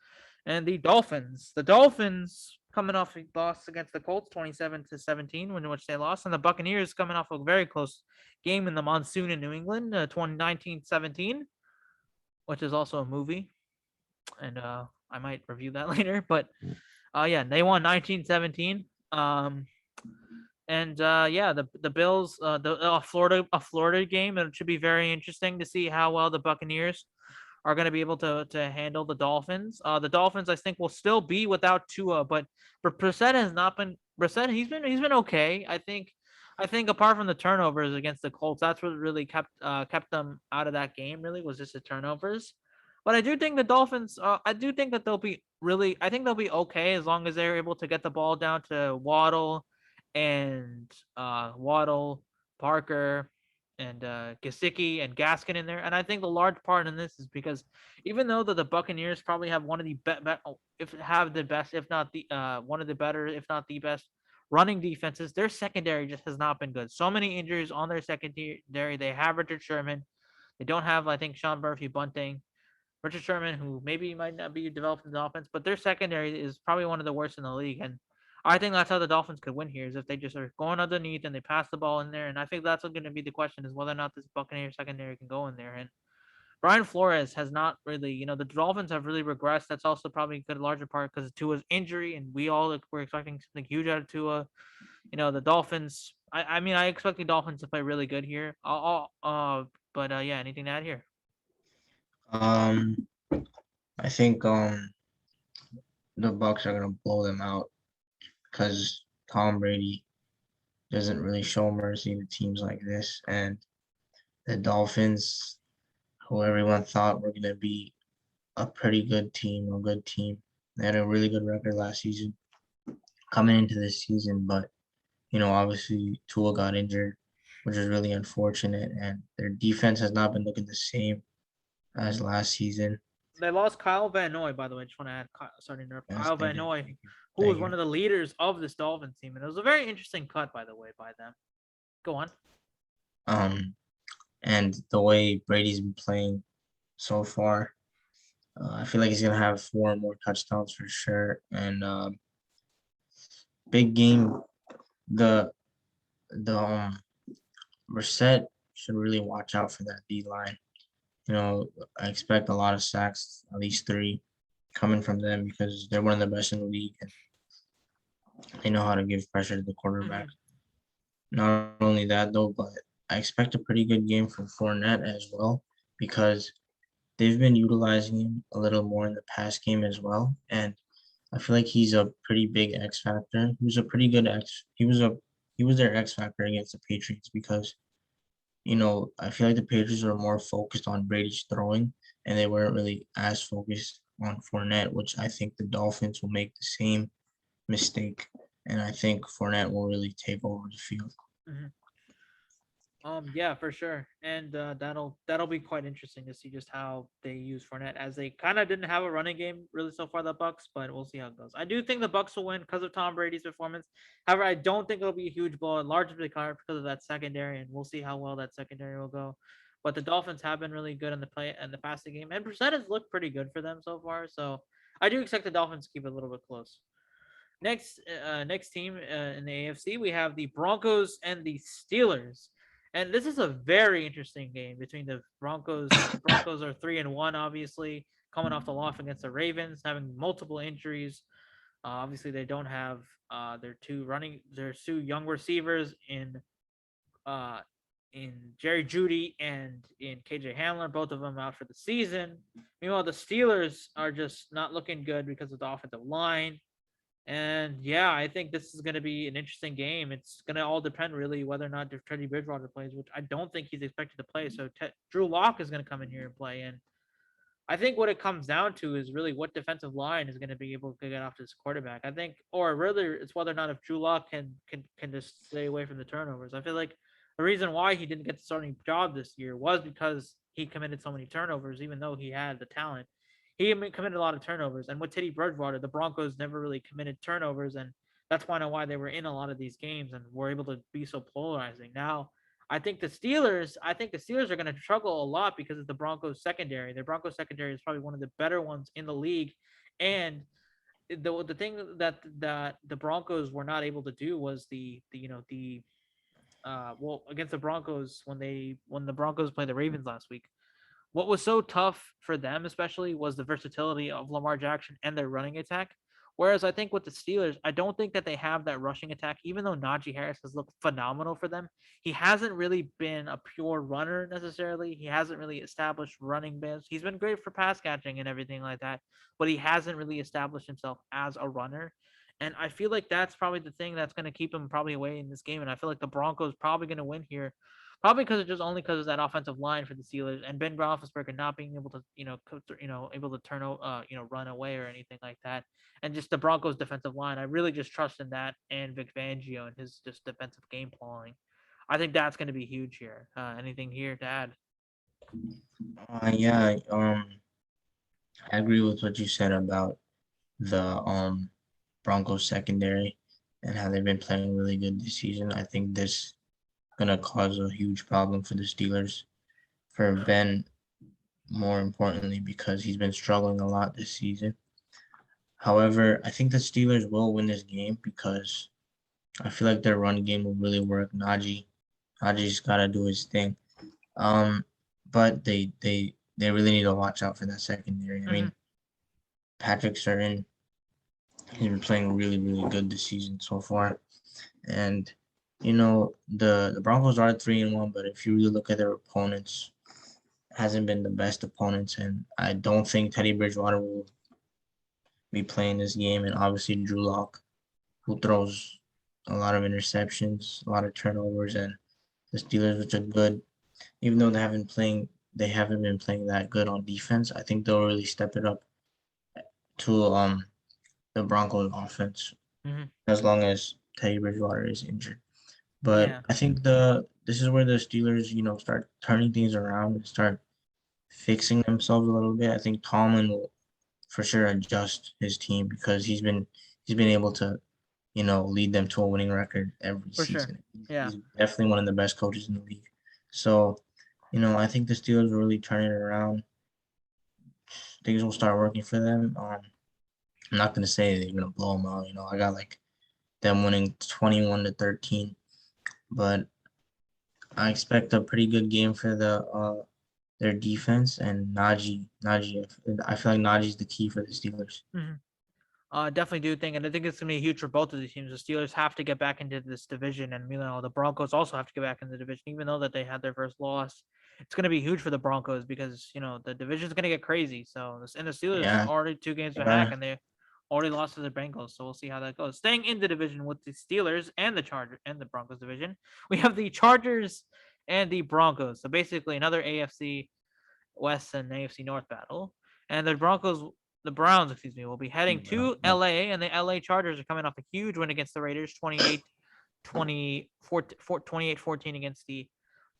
and the Dolphins. The Dolphins coming off a loss against the Colts, 27-17, in which they lost, and the Buccaneers coming off a very close game in the monsoon in New England, 2019-17, which is also a movie, and I might review that later. But yeah, they won 19-17. And yeah, the Bills, the Florida game. It should be very interesting to see how well the Buccaneers are going to be able to handle the Dolphins. The Dolphins, I think, will still be without Tua, but Brissett has not been Brissett. He's been okay. I think apart from the turnovers against the Colts, that's what really kept them out of that game. Really was just the turnovers. But I do think the Dolphins. I do think that they'll be really. I think they'll be okay as long as they're able to get the ball down to Waddle, Parker, and Gesicki and Gaskin in there. And I think the large part in this is because even though the Buccaneers probably have one of the if have the best, if not the one of the better, if not the best running defenses, their secondary just has not been good. So many injuries on their secondary. They have Richard Sherman. They don't have, I think, Sean Murphy Bunting. Richard Sherman, who maybe might not be developed in the offense, but their secondary is probably one of the worst in the league. And I think that's how the Dolphins could win here, is if they just are going underneath and they pass the ball in there. And I think that's going to be the question, is whether or not this Buccaneers secondary can go in there. And Brian Flores has not really, the Dolphins have really regressed. That's also probably a good larger part because of Tua's injury, and we all were expecting something huge out of Tua. The Dolphins. I mean, I expect the Dolphins to play really good here. But yeah, anything to add here? Um, I think the Bucks are gonna blow them out because Tom Brady doesn't really show mercy to teams like this, and the Dolphins, who everyone thought were gonna be a pretty good team, a good team. They had a really good record last season coming into this season, but obviously Tua got injured, which is really unfortunate, and their defense has not been looking the same as last season. They lost Kyle Van Noy, by the way. I just want to add, sorry to interrupt. Yes, Kyle they Van did. Noy, Thank you. who was Thank one you. of the leaders of this Dolphins team, and it was a very interesting cut, by the way, by them. Go on. And the way Brady's been playing so far, I feel like he's gonna have 4 more touchdowns for sure. And big game, the the Brissett should really watch out for that D line. I expect a lot of sacks, at least 3, coming from them because they're one of the best in the league and they know how to give pressure to the quarterback. Not only that though, but I expect a pretty good game from Fournette as well because they've been utilizing him a little more in the past game as well. And I feel like he's a pretty big X factor. He was a pretty good X. He was their X factor against the Patriots because I feel like the Patriots were more focused on Brady's throwing and they weren't really as focused on Fournette, which I think the Dolphins will make the same mistake. And I think Fournette will really take over the field. Mhm. Yeah, for sure, and that'll be quite interesting to see just how they use Fournette, as they kind of didn't have a running game really so far, the Bucks, but we'll see how it goes. I do think the Bucks will win because of Tom Brady's performance. However, I don't think it'll be a huge blow, largely because of that secondary, and we'll see how well that secondary will go. But the Dolphins have been really good in the play and the passing game, and percentages look pretty good for them so far. So I do expect the Dolphins to keep it a little bit close. Next team in the AFC, we have the Broncos and the Steelers, and this is a very interesting game between the Broncos. The Broncos are 3-1, obviously coming off the loss against the Ravens, having multiple injuries. Obviously, they don't have their two young receivers uh, in Jerry Judy and in KJ Hamler, both of them out for the season. Meanwhile, the Steelers are just not looking good because of the offensive line. And yeah, I think this is going to be an interesting game. It's going to all depend really whether or not Teddy Bridgewater plays, which I don't think he's expected to play. So Drew Lock is going to come in here and play. And I think what it comes down to is really what defensive line is going to be able to get off this quarterback. I think, or really, it's whether or not if Drew Lock can just stay away from the turnovers. I feel like the reason why he didn't get the starting job this year was because he committed so many turnovers, even though he had the talent. He committed a lot of turnovers, and with Teddy Bridgewater, the Broncos never really committed turnovers, and that's why they were in a lot of these games and were able to be so polarizing. Now, I think the Steelers are going to struggle a lot because of the Broncos secondary. The Broncos secondary is probably one of the better ones in the league, and the thing that the Broncos were not able to do was the you know the well, against the Broncos when the Broncos played the Ravens last week. What was so tough for them, especially, was the versatility of Lamar Jackson and their running attack. Whereas I think with the Steelers, I don't think that they have that rushing attack. Even though Najee Harris has looked phenomenal for them, he hasn't really been a pure runner necessarily. He hasn't really established running base. He's been great for pass catching and everything like that, but he hasn't really established himself as a runner. And I feel like that's probably the thing that's going to keep him probably away in this game. And I feel like the Broncos probably going to win here. Probably because of that offensive line for the Steelers and Ben Roethlisberger not being able to able to run away or anything like that, and just the Broncos defensive line. I really just trust in that and Vic Fangio and his just defensive game planning. I think that's going to be huge here. Anything here to add? Yeah, I agree with what you said about the Broncos secondary and how they've been playing really good this season. I think this gonna cause a huge problem for the Steelers, for Ben more importantly, because he's been struggling a lot this season. However, I think the Steelers will win this game because I feel like their run game will really work. Najee's gotta do his thing. Um, but they really need to watch out for that secondary. I Mm-hmm. mean, Patrick Surtain, he's been playing really good this season so far, and the Broncos are 3-1, but if you really look at their opponents, hasn't been the best opponents, and I don't think Teddy Bridgewater will be playing this game, and obviously Drew Lock, who throws a lot of interceptions, a lot of turnovers, and the Steelers, which are good, even though they haven't been playing that good on defense. I think they'll really step it up to the Broncos offense Mm-hmm. as long as Teddy Bridgewater is injured. But Yeah, I think this is where the Steelers, start turning things around and start fixing themselves a little bit. I think Tomlin will for sure adjust his team because he's been able to, lead them to a winning record every for sure. season. Yeah. He's definitely one of the best coaches in the league. So, I think the Steelers will really turn it around. Things will start working for them. I'm not gonna say they're gonna blow them out. I got like them winning 21-13, but I expect a pretty good game for their defense and Najee. I feel like Najee's the key for the Steelers. Mm-hmm. Definitely do think, and I think it's going to be huge for both of these teams. The Steelers have to get back into this division, and the Broncos also have to get back in the division, even though that they had their first loss. It's going to be huge for the Broncos because the division is going to get crazy. So, and the Steelers are Yeah, already 2 games I back, gotta. and they already lost to the Bengals. So we'll see how that goes. Staying in the division with the Steelers and the Chargers and the Broncos division, we have the Chargers and the Broncos. So basically, another AFC West and AFC North battle. And the Browns, excuse me, will be heading to LA, and the LA Chargers are coming off a huge win against the Raiders, 28 28-14 against the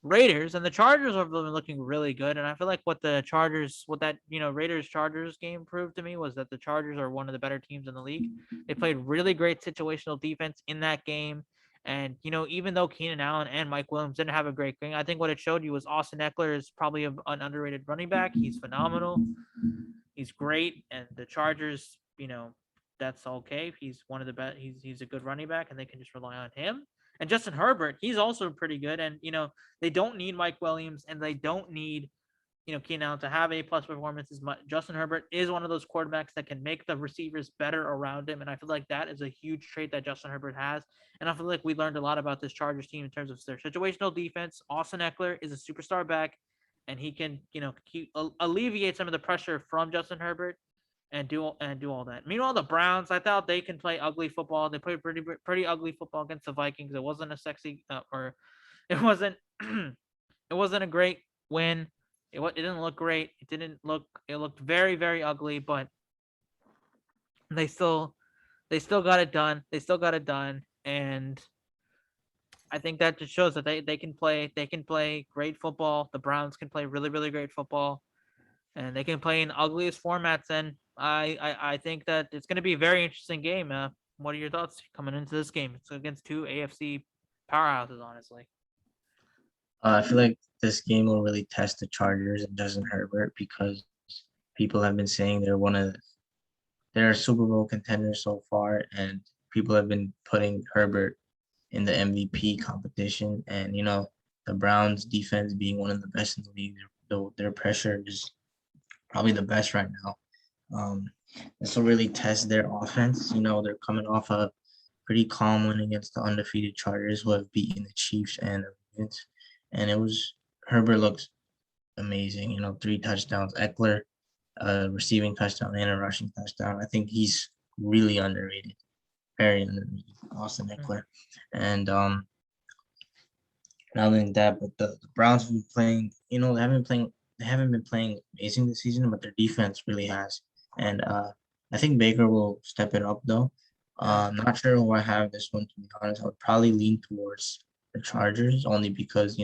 Raiders, and the Chargers have been looking really good. And I feel like what that Raiders Chargers game proved to me was that the Chargers are one of the better teams in the league. They played really great situational defense in that game. And even though Keenan Allen and Mike Williams didn't have a great game, I think what it showed you was Austin Eckler is probably an underrated running back. He's phenomenal. He's great, and the Chargers, that's okay. He's one of the best. He's a good running back, and they can just rely on him. And Justin Herbert, he's also pretty good. And they don't need Mike Williams, and they don't need Keenan Allen to have A-plus performances. Justin Herbert is one of those quarterbacks that can make the receivers better around him, and I feel like that is a huge trait that Justin Herbert has. And I feel like we learned a lot about this Chargers team in terms of their situational defense. Austin Eckler is a superstar back, and he can alleviate some of the pressure from Justin Herbert and do all that. Meanwhile, the Browns, I thought they can play ugly football. They played pretty ugly football against the Vikings. It wasn't a sexy or it wasn't it wasn't a great win. It didn't look great. It looked very, very ugly, but they still got it done. They still got it done, and I think that just shows that they can play great football. The Browns can play really, really great football, and they can play in ugliest formats. And I think that it's going to be a very interesting game. What are your thoughts coming into this game? It's against two AFC powerhouses, honestly. I feel like this game will really test the Chargers and Justin Herbert because people have been saying they're Super Bowl contenders so far, and people have been putting Herbert in the MVP competition. And the Browns defense being one of the best in the league, their pressure is probably the best right now. This will really test their offense. They're coming off a pretty calm win against the undefeated Chargers, who have beaten the Chiefs and the Ravens. And Herbert looks amazing. 3 touchdowns. Eckler, a receiving touchdown and a rushing touchdown. I think he's really underrated, very underrated, Austin Eckler. And not only that, but the Browns have been playing. They haven't been playing amazing this season, but their defense really has. And I think Baker will step it up though. I'm not sure who I have this one, to be honest. I would probably lean towards the Chargers only because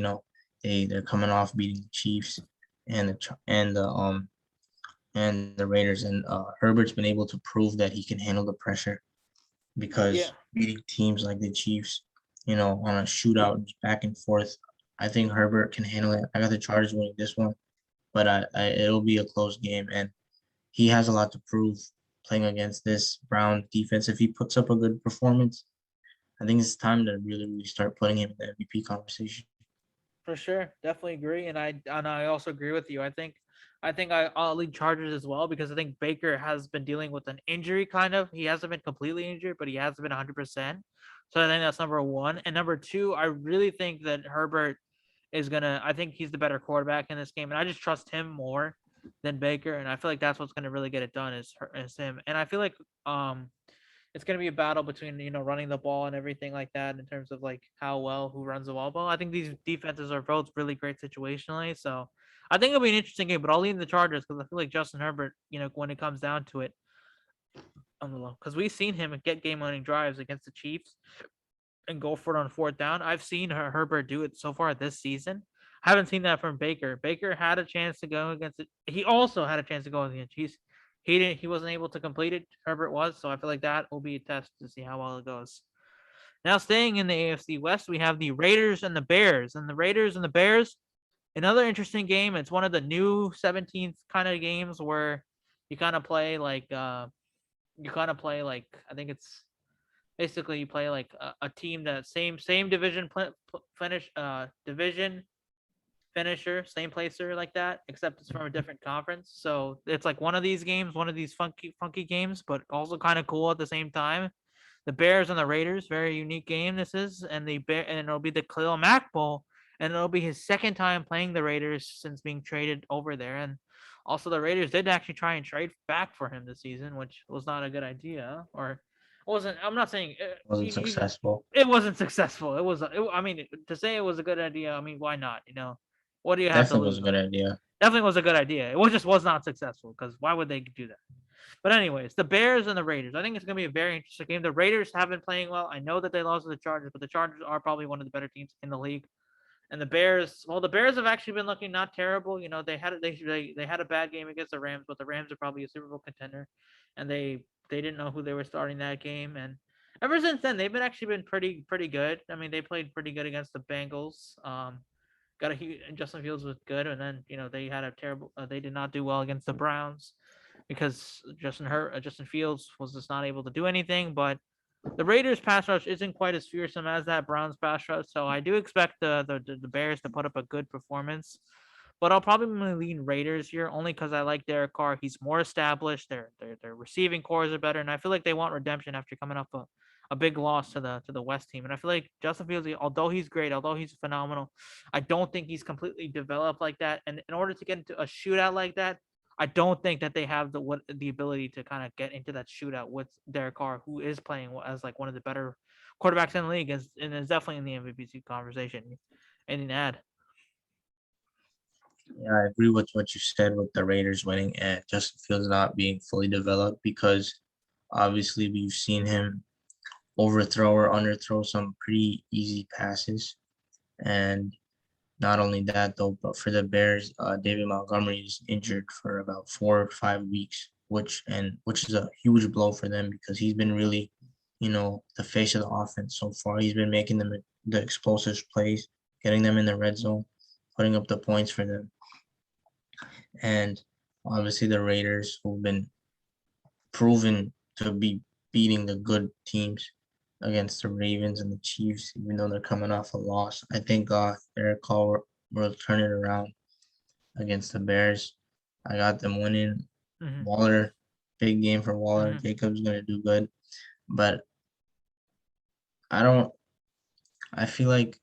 they're coming off beating the Chiefs and the Raiders, and Herbert's been able to prove that he can handle the pressure because beating teams like the Chiefs, on a shootout back and forth, I think Herbert can handle it. I got the Chargers winning this one, but it'll be a close game, and he has a lot to prove playing against this Brown defense. If he puts up a good performance, I think it's time to really, really start putting him in the MVP conversation. For sure, definitely agree, and I also agree with you. I'll lead Chargers as well because I think Baker has been dealing with an injury. Kind of, he hasn't been completely injured, but he hasn't been 100%. So I think that's number one, and number two, I really think that Herbert is gonna. I think he's the better quarterback in this game, and I just trust him more than Baker, and I feel like that's what's gonna really get it done is him. And I feel like it's going to be a battle between running the ball and everything like that in terms of like who runs the ball. I think these defenses are both really great situationally, so I think it'll be an interesting game. But I'll lean the Chargers because I feel like Justin Herbert, when it comes down to it, because we've seen him get game-winning drives against the Chiefs and go for it on 4th down. I've seen Herbert do it so far this season. I haven't seen that from Baker. Baker had a chance to go against it. He also had a chance to go against the Chiefs. He wasn't able to complete it. Herbert was, so I feel like that will be a test to see how well it goes. Now staying in the AFC West, we have the Raiders and the Bears. And the Raiders and the Bears, another interesting game. It's one of the new 17th kind of games where you kind of play like I think it's basically you play like a team that same division division finisher, same placer like that, except it's from a different conference. So it's like one of these funky games, but also kind of cool at the same time. The Bears and the Raiders, very unique game this is, and it'll be the Khalil Mack Bowl, and it'll be his second time playing the Raiders since being traded over there. And also the Raiders did actually try and trade back for him this season, which was not a good idea, or wasn't. I'm not saying Wasn't successful. It wasn't successful. I mean, to say it was a good idea. I mean, why not? What do you have to Definitely lose? was a good idea. Definitely was a good idea. It just was not successful because why would they do that? But anyways, the Bears and the Raiders. I think it's gonna be a very interesting game. The Raiders have been playing well. I know that they lost to the Chargers, but the Chargers are probably one of the better teams in the league. And the Bears, well, the Bears have actually been looking not terrible. You know, they had a bad game against the Rams, but the Rams are probably a Super Bowl contender, and they didn't know who they were starting that game. And ever since then, they've been actually been pretty good. I mean, they played pretty good against the Bengals. Got a huge, Justin Fields was good, and then they had a terrible. They did not do well against the Browns because Justin Fields was just not able to do anything. But the Raiders pass rush isn't quite as fearsome as that Browns pass rush, so I do expect the Bears to put up a good performance. But I'll probably lean Raiders here only because I like Derek Carr. He's more established. Their receiving cores are better, and I feel like they want redemption after coming off a big loss to the West team. And I feel like Justin Fields, although he's great, although he's phenomenal, I don't think he's completely developed like that. And in order to get into a shootout like that, I don't think that they have the ability to kind of get into that shootout with Derek Carr, who is playing as like one of the better quarterbacks in the league, and is definitely in the MVP conversation. Anything to add? Yeah, I agree with what you said with the Raiders winning and Justin Fields not being fully developed because obviously we've seen him overthrow or underthrow some pretty easy passes. And not only that though, but for the Bears, David Montgomery is injured for about 4 or 5 weeks, which is a huge blow for them because he's been really, the face of the offense so far. He's been making them the explosive plays, getting them in the red zone, putting up the points for them. And obviously the Raiders, who've been proven to be beating the good teams against the Ravens and the Chiefs, even though they're coming off a loss. I think Derek Carr will turn it around against the Bears. I got them winning. Mm-hmm. Waller, big game for Waller. Mm-hmm. Jacobs gonna do good, but I don't. I feel like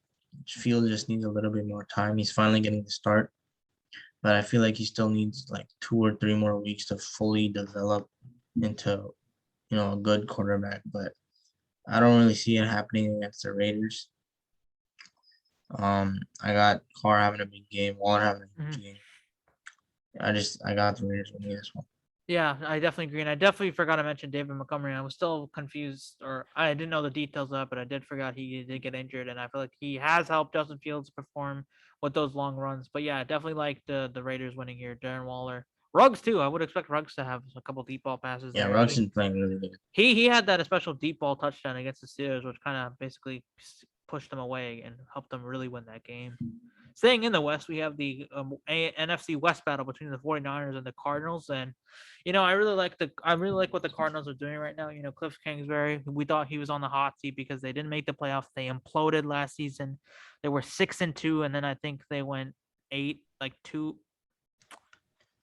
Field just needs a little bit more time. He's finally getting the start, but I feel like he still needs like 2 or 3 more weeks to fully develop into a good quarterback. But I don't really see it happening against the Raiders. I got Carr having a big game, Waller having a Mm-hmm. huge game. I got the Raiders winning this one. Yeah, I definitely agree, and I definitely forgot to mention David Montgomery. I was still confused, or I didn't know the details of it, but I did forget he did get injured, and I feel like he has helped Justin Fields perform with those long runs. But yeah, I definitely like the Raiders winning here. Darren Waller, Ruggs too. I would expect Ruggs to have a couple deep ball passes Yeah, there. Ruggs is playing really good. He had that special deep ball touchdown against the Steelers, which kind of basically pushed them away and helped them really win that game. Staying in the West, we have the NFC West battle between the 49ers and the Cardinals, and I really like what the Cardinals are doing right now. Cliff Kingsbury, we thought he was on the hot seat because they didn't make the playoffs. They imploded last season. They were 6-2, and then I think they went 8-2.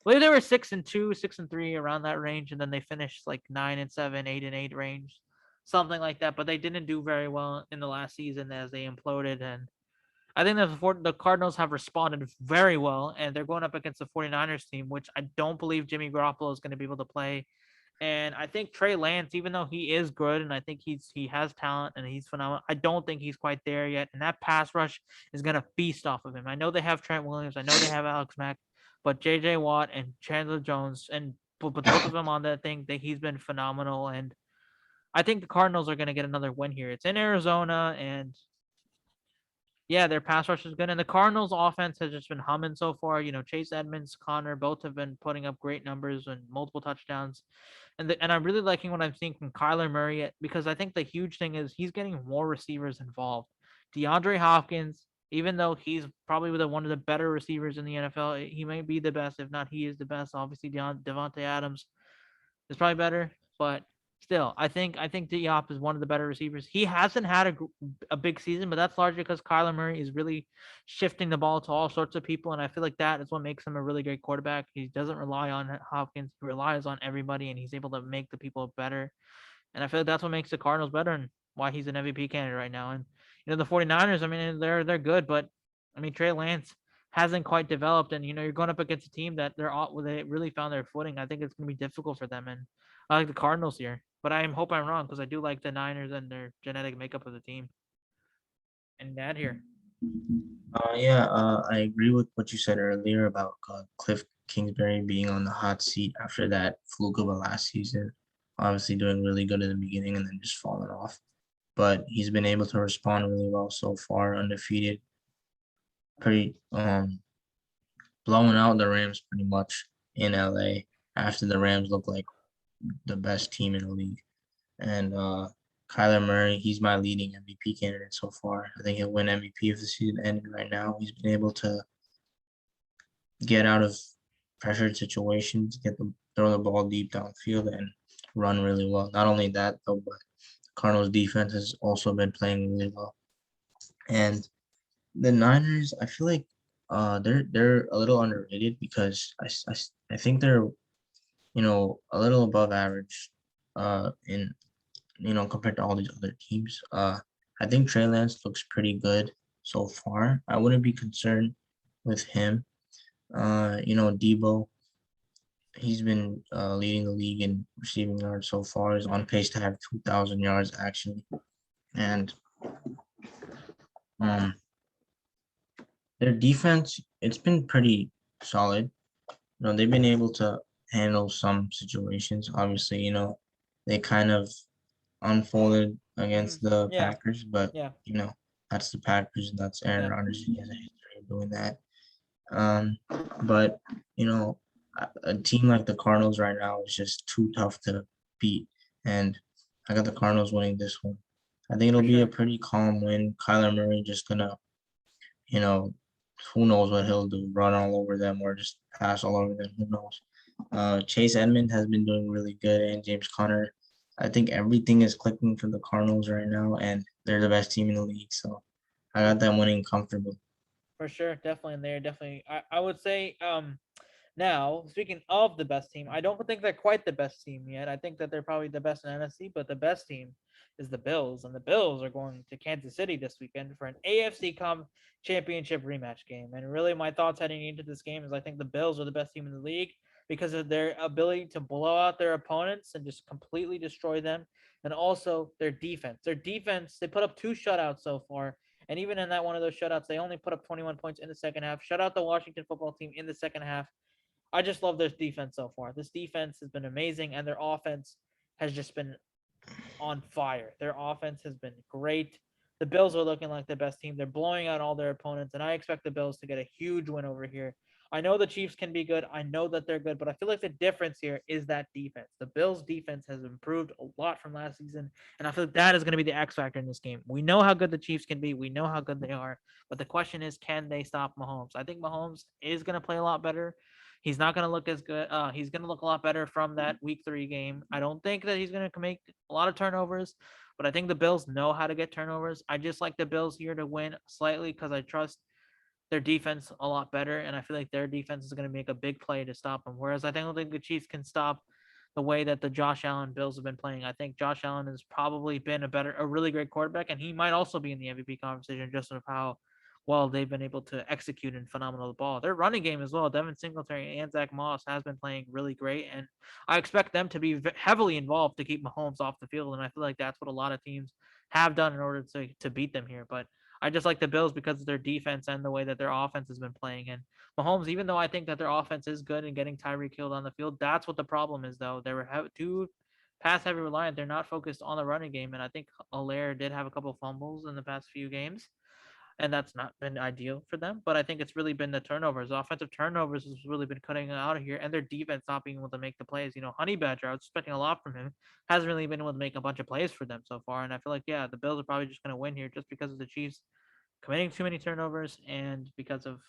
Well, they were 6-2, 6-3 around that range, and then they finished like 9-7, 8-8 range, something like that. But they didn't do very well in the last season as they imploded, and I think the Cardinals have responded very well, and they're going up against the 49ers team, which I don't believe Jimmy Garoppolo is going to be able to play. And I think Trey Lance, even though he is good and I think he has talent and he's phenomenal, I don't think he's quite there yet. And that pass rush is going to feast off of him. I know they have Trent Williams, I know they have Alex Mack, but J.J. Watt and Chandler Jones and but both of them on that thing, he's been phenomenal. And I think the Cardinals are going to get another win here. It's in Arizona, and yeah, their pass rush is good, and the Cardinals' offense has just been humming so far. Chase Edmonds, Connor, both have been putting up great numbers and multiple touchdowns, and I'm really liking what I'm seeing from Kyler Murray because I think the huge thing is he's getting more receivers involved. DeAndre Hopkins, even though he's probably one of the better receivers in the NFL, he may be the best, if not he is the best. Obviously, Devontae Adams is probably better, but still, I think Diop is one of the better receivers. He hasn't had a big season, but that's largely because Kyler Murray is really shifting the ball to all sorts of people, and I feel like that is what makes him a really great quarterback. He doesn't rely on Hopkins; he relies on everybody, and he's able to make the people better. And I feel like that's what makes the Cardinals better and why he's an MVP candidate right now. And the 49ers, I mean, they're good, but I mean Trey Lance hasn't quite developed, and you're going up against a team that they really found their footing. I think it's going to be difficult for them, and I like the Cardinals here, but I hope I'm wrong because I do like the Niners and their genetic makeup of the team. And here. Yeah, I agree with what you said earlier about Cliff Kingsbury being on the hot seat after that fluke of a last season. Obviously doing really good in the beginning and then just falling off. But he's been able to respond really well so far, undefeated, pretty blowing out the Rams pretty much in LA after the Rams look like the best team in the league. And Kyler Murray, he's my leading MVP candidate so far. I think he'll win MVP if the season ended right now. He's been able to get out of pressured situations, throw the ball deep downfield, and run really well. Not only that though, but Cardinals defense has also been playing really well. And the Niners, I feel like they're a little underrated because I think they're a little above average in compared to all these other teams. I think Trey Lance looks pretty good so far. I wouldn't be concerned with him. Debo, he's been leading the league in receiving yards so far. He's on pace to have 2,000 yards actually, and um, their defense it's been pretty solid. They've been able to handle some situations. Obviously, they kind of unfolded against the Yeah, Packers, but yeah, that's the Packers and that's Aaron yeah, Rodgers. He has a history of doing that. But a team like the Cardinals right now is just too tough to beat, and I got the Cardinals winning this one. I think it'll for be a sure. pretty calm win. Kyler Murray just gonna, you know, who knows what he'll do, run all over them or just pass all over them. Who knows? Chase Edmond has been doing really good, and James Conner. I think everything is clicking for the Cardinals right now, and they're the best team in the league. So I got them winning comfortably. For sure, definitely in there. Definitely, I would say. Now speaking of the best team, I don't think they're quite the best team yet. I think that they're probably the best in NFC, but the best team is the Bills, and the Bills are going to Kansas City this weekend for an AFC Championship rematch game. And really, my thoughts heading into this game is I think the Bills are the best team in the league because of their ability to blow out their opponents and just completely destroy them, and also their defense. Their defense, they put up 2 shutouts so far. And even in that one of those shutouts, they only put up 21 points in the second half. Shut out the Washington football team in the second half. I just love this defense so far. This defense has been amazing, and their offense has just been on fire. Their offense has been great. The Bills are looking like the best team. They're blowing out all their opponents, and I expect the Bills to get a huge win over here. I know the Chiefs can be good. I know that they're good, but I feel like the difference here is that defense. The Bills' defense has improved a lot from last season, and I feel like that is going to be the X factor in this game. We know how good the Chiefs can be. We know how good they are, but the question is, can they stop Mahomes? I think Mahomes is going to play a lot better. He's not going to look as good. He's going to look a lot better from that Week 3 game. I don't think that he's going to make a lot of turnovers, but I think the Bills know how to get turnovers. I just like the Bills here to win slightly because I trust their defense a lot better, and I feel like their defense is going to make a big play to stop them. Whereas I don't think the Chiefs can stop the way that the Josh Allen Bills have been playing. I think Josh Allen has probably been a really great quarterback, and he might also be in the MVP conversation just of how well they've been able to execute and phenomenal ball. Their running game as well, Devin Singletary and Zach Moss has been playing really great, and I expect them to be heavily involved to keep Mahomes off the field, and I feel like that's what a lot of teams have done in order to beat them here. But I just like the Bills because of their defense and the way that their offense has been playing. And Mahomes, even though I think that their offense is good and getting Tyreek Hill on the field, that's what the problem is, though. They were too pass heavy reliant. They're not focused on the running game. And I think Allaire did have a couple fumbles in the past few games, and that's not been ideal for them. But I think it's really been the turnovers. Offensive turnovers has really been cutting out of here, and their defense not being able to make the plays. Honey Badger, I was expecting a lot from him, hasn't really been able to make a bunch of plays for them so far. And I feel like, yeah, the Bills are probably just going to win here just because of the Chiefs committing too many turnovers and because of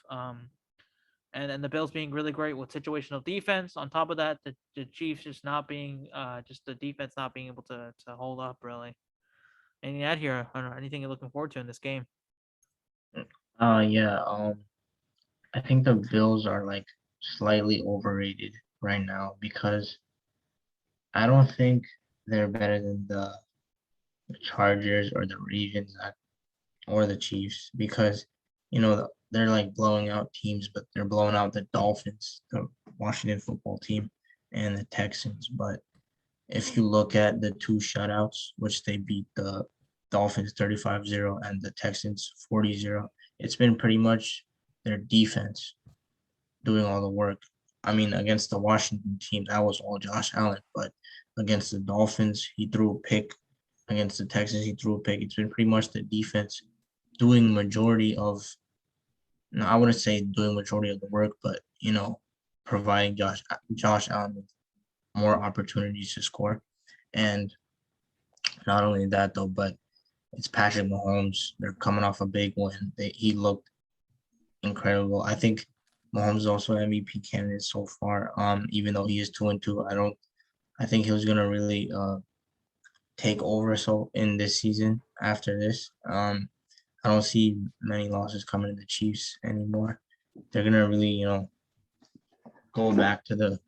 and the Bills being really great with situational defense. On top of that, the Chiefs just not being just the defense not being able to hold up really. Anything out here? I don't know, anything you're looking forward to in this game? Yeah. I think the Bills are like slightly overrated right now because I don't think they're better than the Chargers or the Ravens or the Chiefs because they're like blowing out teams, but they're blowing out the Dolphins, the Washington football team, and the Texans. But if you look at the 2 shutouts, which they beat the Dolphins 35-0 and the Texans 40-0, it's been pretty much their defense doing all the work. I mean, against the Washington team, that was all Josh Allen. But against the Dolphins, he threw a pick. Against the Texans, he threw a pick. It's been pretty much the defense doing majority of, no, I wouldn't say doing majority of the work, but providing Josh Allen with more opportunities to score. And not only that though, but it's Patrick Mahomes. They're coming off a big win. He looked incredible. I think Mahomes is also MVP candidate so far. Even though he is 2-2, I think he was gonna really take over so in this season after this. I don't see many losses coming to the Chiefs anymore. They're gonna really, go back to the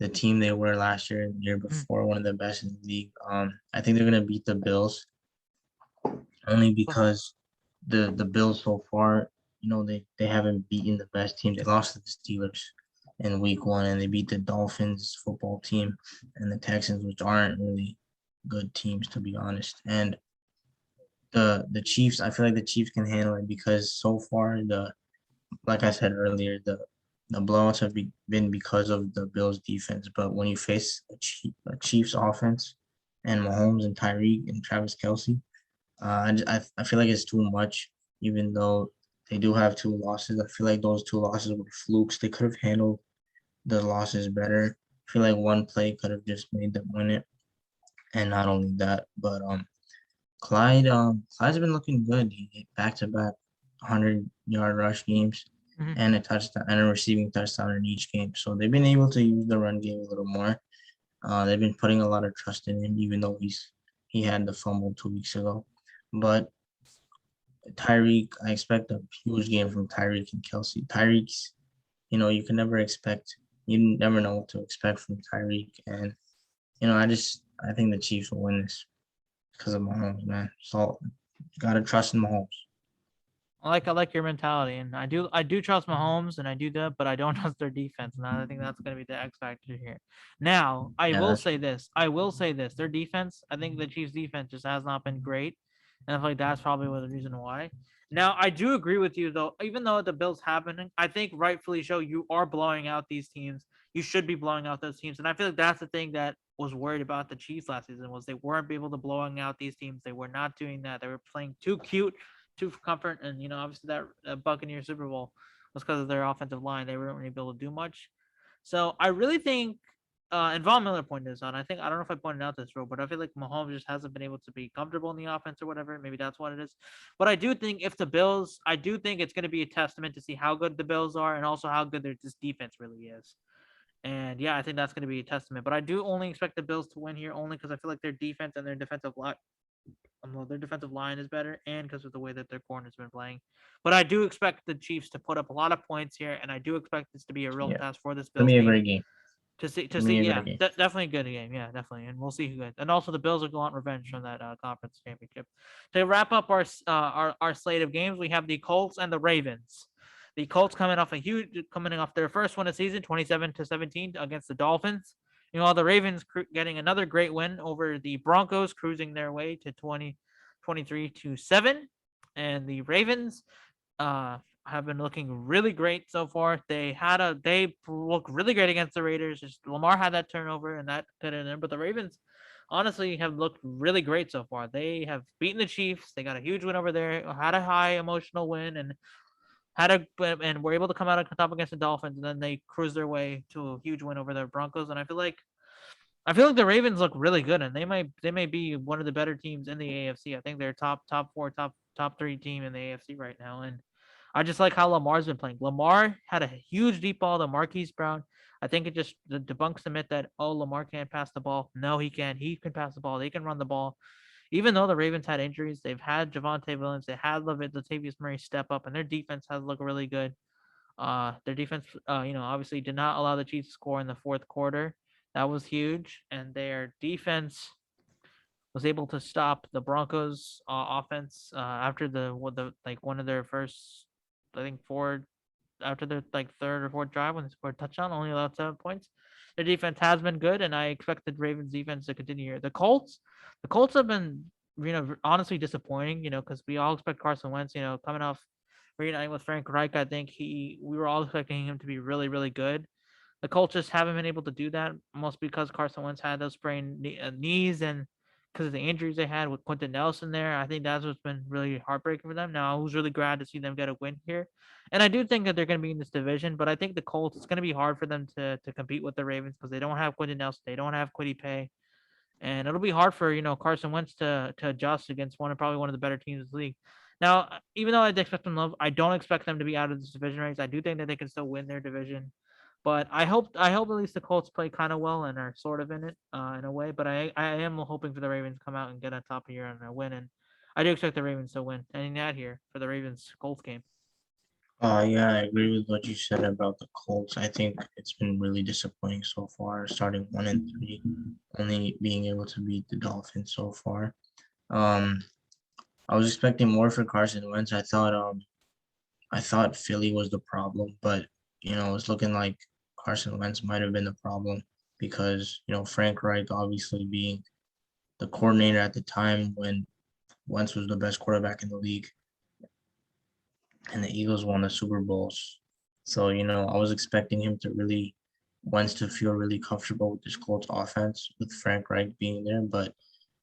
team they were last year and the year Mm. before, one of the best in the league. I think they're gonna beat the Bills only So, because the Bills so far, they haven't beaten the best team. They lost to the Steelers in week 1 and they beat the Dolphins football team and the Texans, which aren't really good teams to be honest. And the Chiefs, I feel like the Chiefs can handle it because so far like I said earlier, the blowouts have been because of the Bills defense. But when you face a Chiefs offense and Mahomes and Tyreek and Travis Kelsey, I feel like it's too much. Even though they do have 2 losses, I feel like those 2 losses were flukes. They could have handled the losses better. I feel like one play could have just made them win it. And not only that, but Clyde's been looking good. He hit back-to-back 100-yard rush games mhm. and a touchdown and a receiving touchdown in each game. So they've been able to use the run game a little more. They've been putting a lot of trust in him, even though he had the fumble 2 weeks ago. But Tyreek, I expect a huge game from Tyreek and Kelsey. Tyreek's, you can never expect, you never know what to expect from Tyreek. And, I think the Chiefs will win this because of Mahomes, man. So, gotta trust in Mahomes. I like your mentality, and I do trust Mahomes, and I do that, but I don't trust their defense, and I think that's going to be the X factor here. Now, I Yeah, will that's say this. I will say this. Their defense, I think the Chiefs' defense just has not been great, and I feel like that's probably the reason why. Now, I do agree with you though. Even though the Bills happening, I think rightfully so. You are blowing out these teams. You should be blowing out those teams, and I feel like that's the thing that was worried about the Chiefs last season was they weren't able to blowing out these teams. They were not doing that. They were playing too cute to comfort, and obviously that Buccaneer Super Bowl was because of their offensive line. They weren't really able to do much. So I really think, and Von Miller pointed this out. I don't know if I pointed out this role, but I feel like Mahomes just hasn't been able to be comfortable in the offense or whatever. Maybe that's what it is. But I do think if the Bills, I do think it's going to be a testament to see how good the Bills are and also how good their this defense really is. And yeah, I think that's going to be a testament. But I do only expect the Bills to win here only because I feel like their defense and their defensive line their defensive line is better, and because of the way that their corner's been playing. But I do expect the Chiefs to put up a lot of points here, and I do expect this to be a real yeah. test for this Gonna Bills be a team great game. Gonna see. be a Yeah, great game. definitely a good game. Yeah, definitely, and we'll see who wins. And also, the Bills will go on revenge from that conference championship. To wrap up our slate of games, we have the Colts and the Ravens. The Colts coming off their first win of the season, 27-17 against the Dolphins. The Ravens getting another great win over the Broncos, cruising their way to 23-7, and the Ravens have been looking really great so far. They look really great against the Raiders. Just Lamar had that turnover and that got in there, but the Ravens honestly have looked really great so far. They have beaten the Chiefs. They got a huge win over there. Had a high emotional win and were able to come out on top against the Dolphins. And then they cruised their way to a huge win over the Broncos. And I feel like the Ravens look really good, and they may be one of the better teams in the AFC. I think they're top four, top three team in the AFC right now, and I just like how Lamar's been playing. Lamar had a huge deep ball to Marquise Brown. I think it just debunks the myth that Lamar can't pass the ball. No, he can. He can pass the ball. They can run the ball. Even though the Ravens had injuries, they've had Javonte Williams, they had Latavius Murray step up, and their defense has looked really good. Their defense, obviously did not allow the Chiefs to score in the fourth quarter. That was huge, and their defense was able to stop the Broncos' offense after one of their first, I think four after their third or fourth drive when they scored a touchdown, only allowed 7 points. Their defense has been good, and I expect the Ravens defense to continue here. The Colts have been honestly disappointing, because we all expect Carson Wentz, coming off reuniting with Frank Reich. I think we were all expecting him to be really, really good. The Colts just haven't been able to do that, mostly because Carson Wentz had those sprained knees and because of the injuries they had with Quentin Nelson there. I think that's what's been really heartbreaking for them. Now, I was really glad to see them get a win here. And I do think that they're going to be in this division, but I think the Colts, it's going to be hard for them to compete with the Ravens because they don't have Quentin Nelson. They don't have Quiddy Pay. And it'll be hard for Carson Wentz to adjust against probably one of the better teams in the league. Now, even though I expect them, I don't expect them to be out of this division race. I do think that they can still win their division, but I hope at least the Colts play kind of well and are sort of in it in a way. But I am hoping for the Ravens to come out and get on top of here and a win, and I do expect the Ravens to win. Ending that here for the Ravens Colts game. Yeah, I agree with what you said about the Colts. I think it's been really disappointing so far, starting 1-3, only being able to beat the Dolphins so far. Um, I was expecting more for Carson Wentz. I thought Philly was the problem, but it's looking like Carson Wentz might have been the problem because Frank Reich obviously being the coordinator at the time when Wentz was the best quarterback in the league, and the Eagles won the Super Bowls. So I was expecting him to really Wentz to feel really comfortable with this Colts offense with Frank Reich being there, but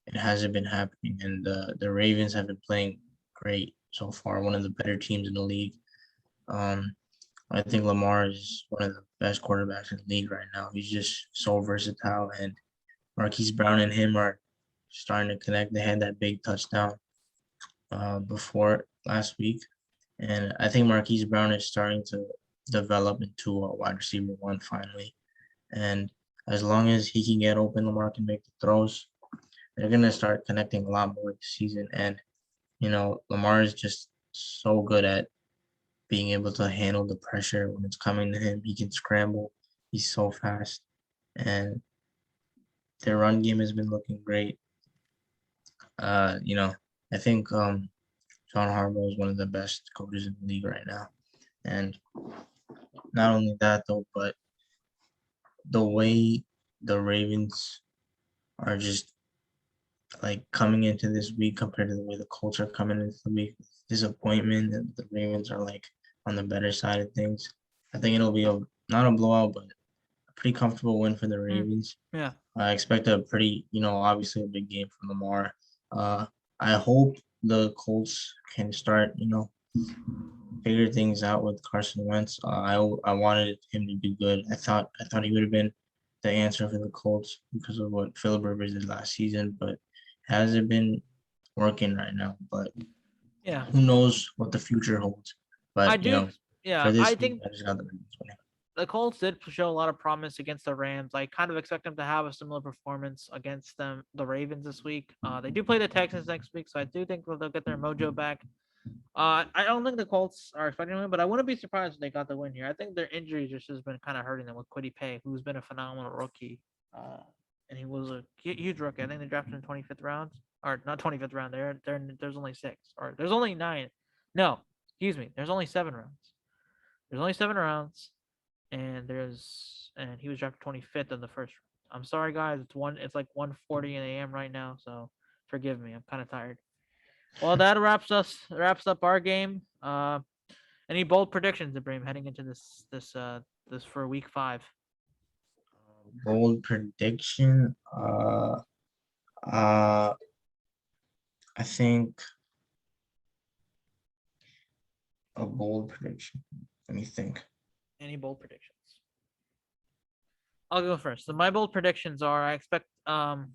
it hasn't been happening, and the Ravens have been playing great so far, one of the better teams in the league. Um, I think Lamar is one of the best quarterbacks in the league right now. He's just so versatile, and Marquise Brown and him are starting to connect. They had that big touchdown before last week, and I think Marquise Brown is starting to develop into a wide receiver one finally. And as long as he can get open, Lamar can make the throws. They're gonna start connecting a lot more this season. And Lamar is just so good at being able to handle the pressure when it's coming to him. He can scramble. He's so fast, and their run game has been looking great. I think John Harbaugh is one of the best coaches in the league right now, and not only that though, but the way the Ravens are just like coming into this week compared to the way the Colts are coming into the week, disappointment that the Ravens are like on the better side of things. I think it'll be not a blowout, but a pretty comfortable win for the Ravens. Yeah. I expect a pretty, obviously a big game from Lamar. I hope the Colts can start, figure things out with Carson Wentz. I wanted him to do good. I thought he would have been the answer for the Colts because of what Philip Rivers did last season, but hasn't been working right now. But Yeah. who knows what the future holds? I But do. for Yeah, I this week, think I just got the Ravens winning. the Colts did show a lot of promise against the Rams. I kind of expect them to have a similar performance against the Ravens this week. They do play the Texans next week, so I do think they'll get their mojo back. I don't think the Colts are expecting to win, but I wouldn't be surprised if they got the win here. I think their injuries just has been kind of hurting them with Quiddy Pay, who's been a phenomenal rookie. And he was a huge rookie. I think they drafted in 25th round, or not 25th round. There's only 6, or there's only 9. No, excuse me. There's only 7 rounds. There's only 7 rounds, and he was drafted 25th in the first round. I'm sorry, guys. It's like 1:40 a.m. right now, so forgive me. I'm kind of tired. Well, that wraps up our game. Any bold predictions, Ibrahim, heading into this for week 5? Bold prediction. Uh, I think a bold prediction. Let me think. Any bold predictions? I'll go first. So my bold predictions are: I expect I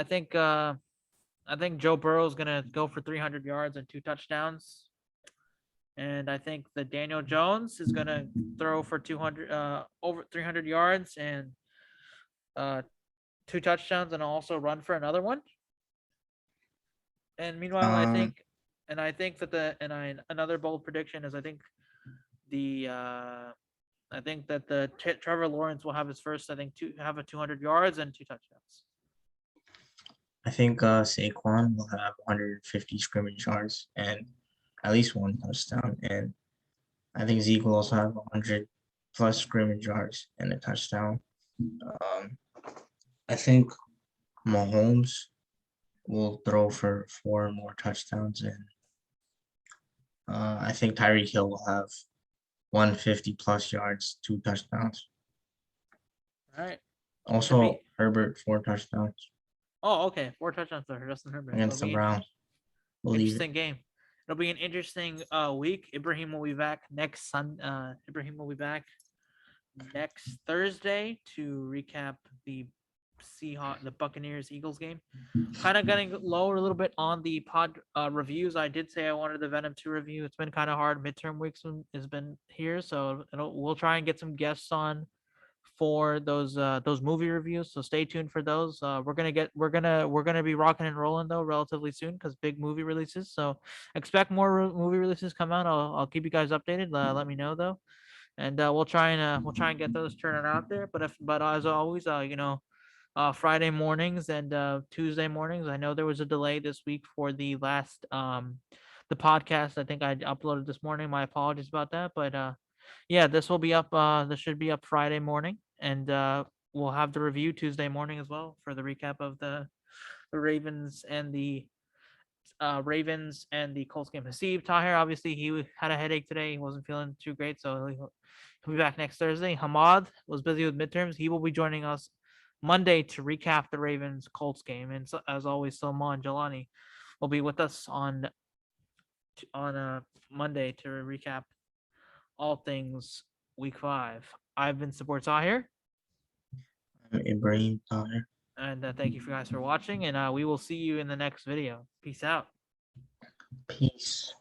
think Joe Burrow is gonna go for 300 yards and 2 touchdowns, and I think that Daniel Jones is gonna throw for 200 over 300 yards and uh 2 touchdowns, and also run for another one. And meanwhile, Um, I think that another bold prediction is the I think that Trevor Lawrence will have his first, have a 200 yards and 2 touchdowns. I think Saquon will have 150 scrimmage yards and at least 1 touchdown, and I think Zeke will also have 100 plus scrimmage yards and a touchdown. Um, I think Mahomes will throw for 4 more touchdowns, and I think Tyreek Hill will have 150 plus yards, 2 touchdowns. All right. Should be. Also, Herbert 4 touchdowns Oh, okay. 4 touchdowns for Justin Herbert. against the Browns. Believe it. Interesting game. It'll be an interesting week. Ibraheem will be back next Ibraheem will be back next Thursday to recap the the Buccaneers Eagles game. Kind of getting lower a little bit on the pod reviews. I did say I wanted the Venom 2 review. It's been kind of hard. Midterm weeks has been here, so we'll try and get some guests on for those movie reviews. So stay tuned for those. We're gonna be rocking and rolling though relatively soon because big movie releases. So expect more movie releases come out. I'll keep you guys updated. Let me know though, and we'll try and get those turning out there. But as always, Friday mornings and Tuesday mornings. I know there was a delay this week for the last the podcast. I think I uploaded this morning. My apologies about that, but yeah, this will be up. This should be up Friday morning, and we'll have the review Tuesday morning as well for the recap of the Ravens and the Colts game. Hasib Tahir, obviously, he had a headache today. He wasn't feeling too great, so he'll be back next Thursday. Hamad was busy with midterms. He will be joining us Monday to recap the Ravens Colts game. And so, as always, Salman Jalani will be with us on Monday to recap all things Week 5. I've been Support Tahir. I'm Ibraheem Tahir. And thank you guys for watching. And we will see you in the next video. Peace out. Peace.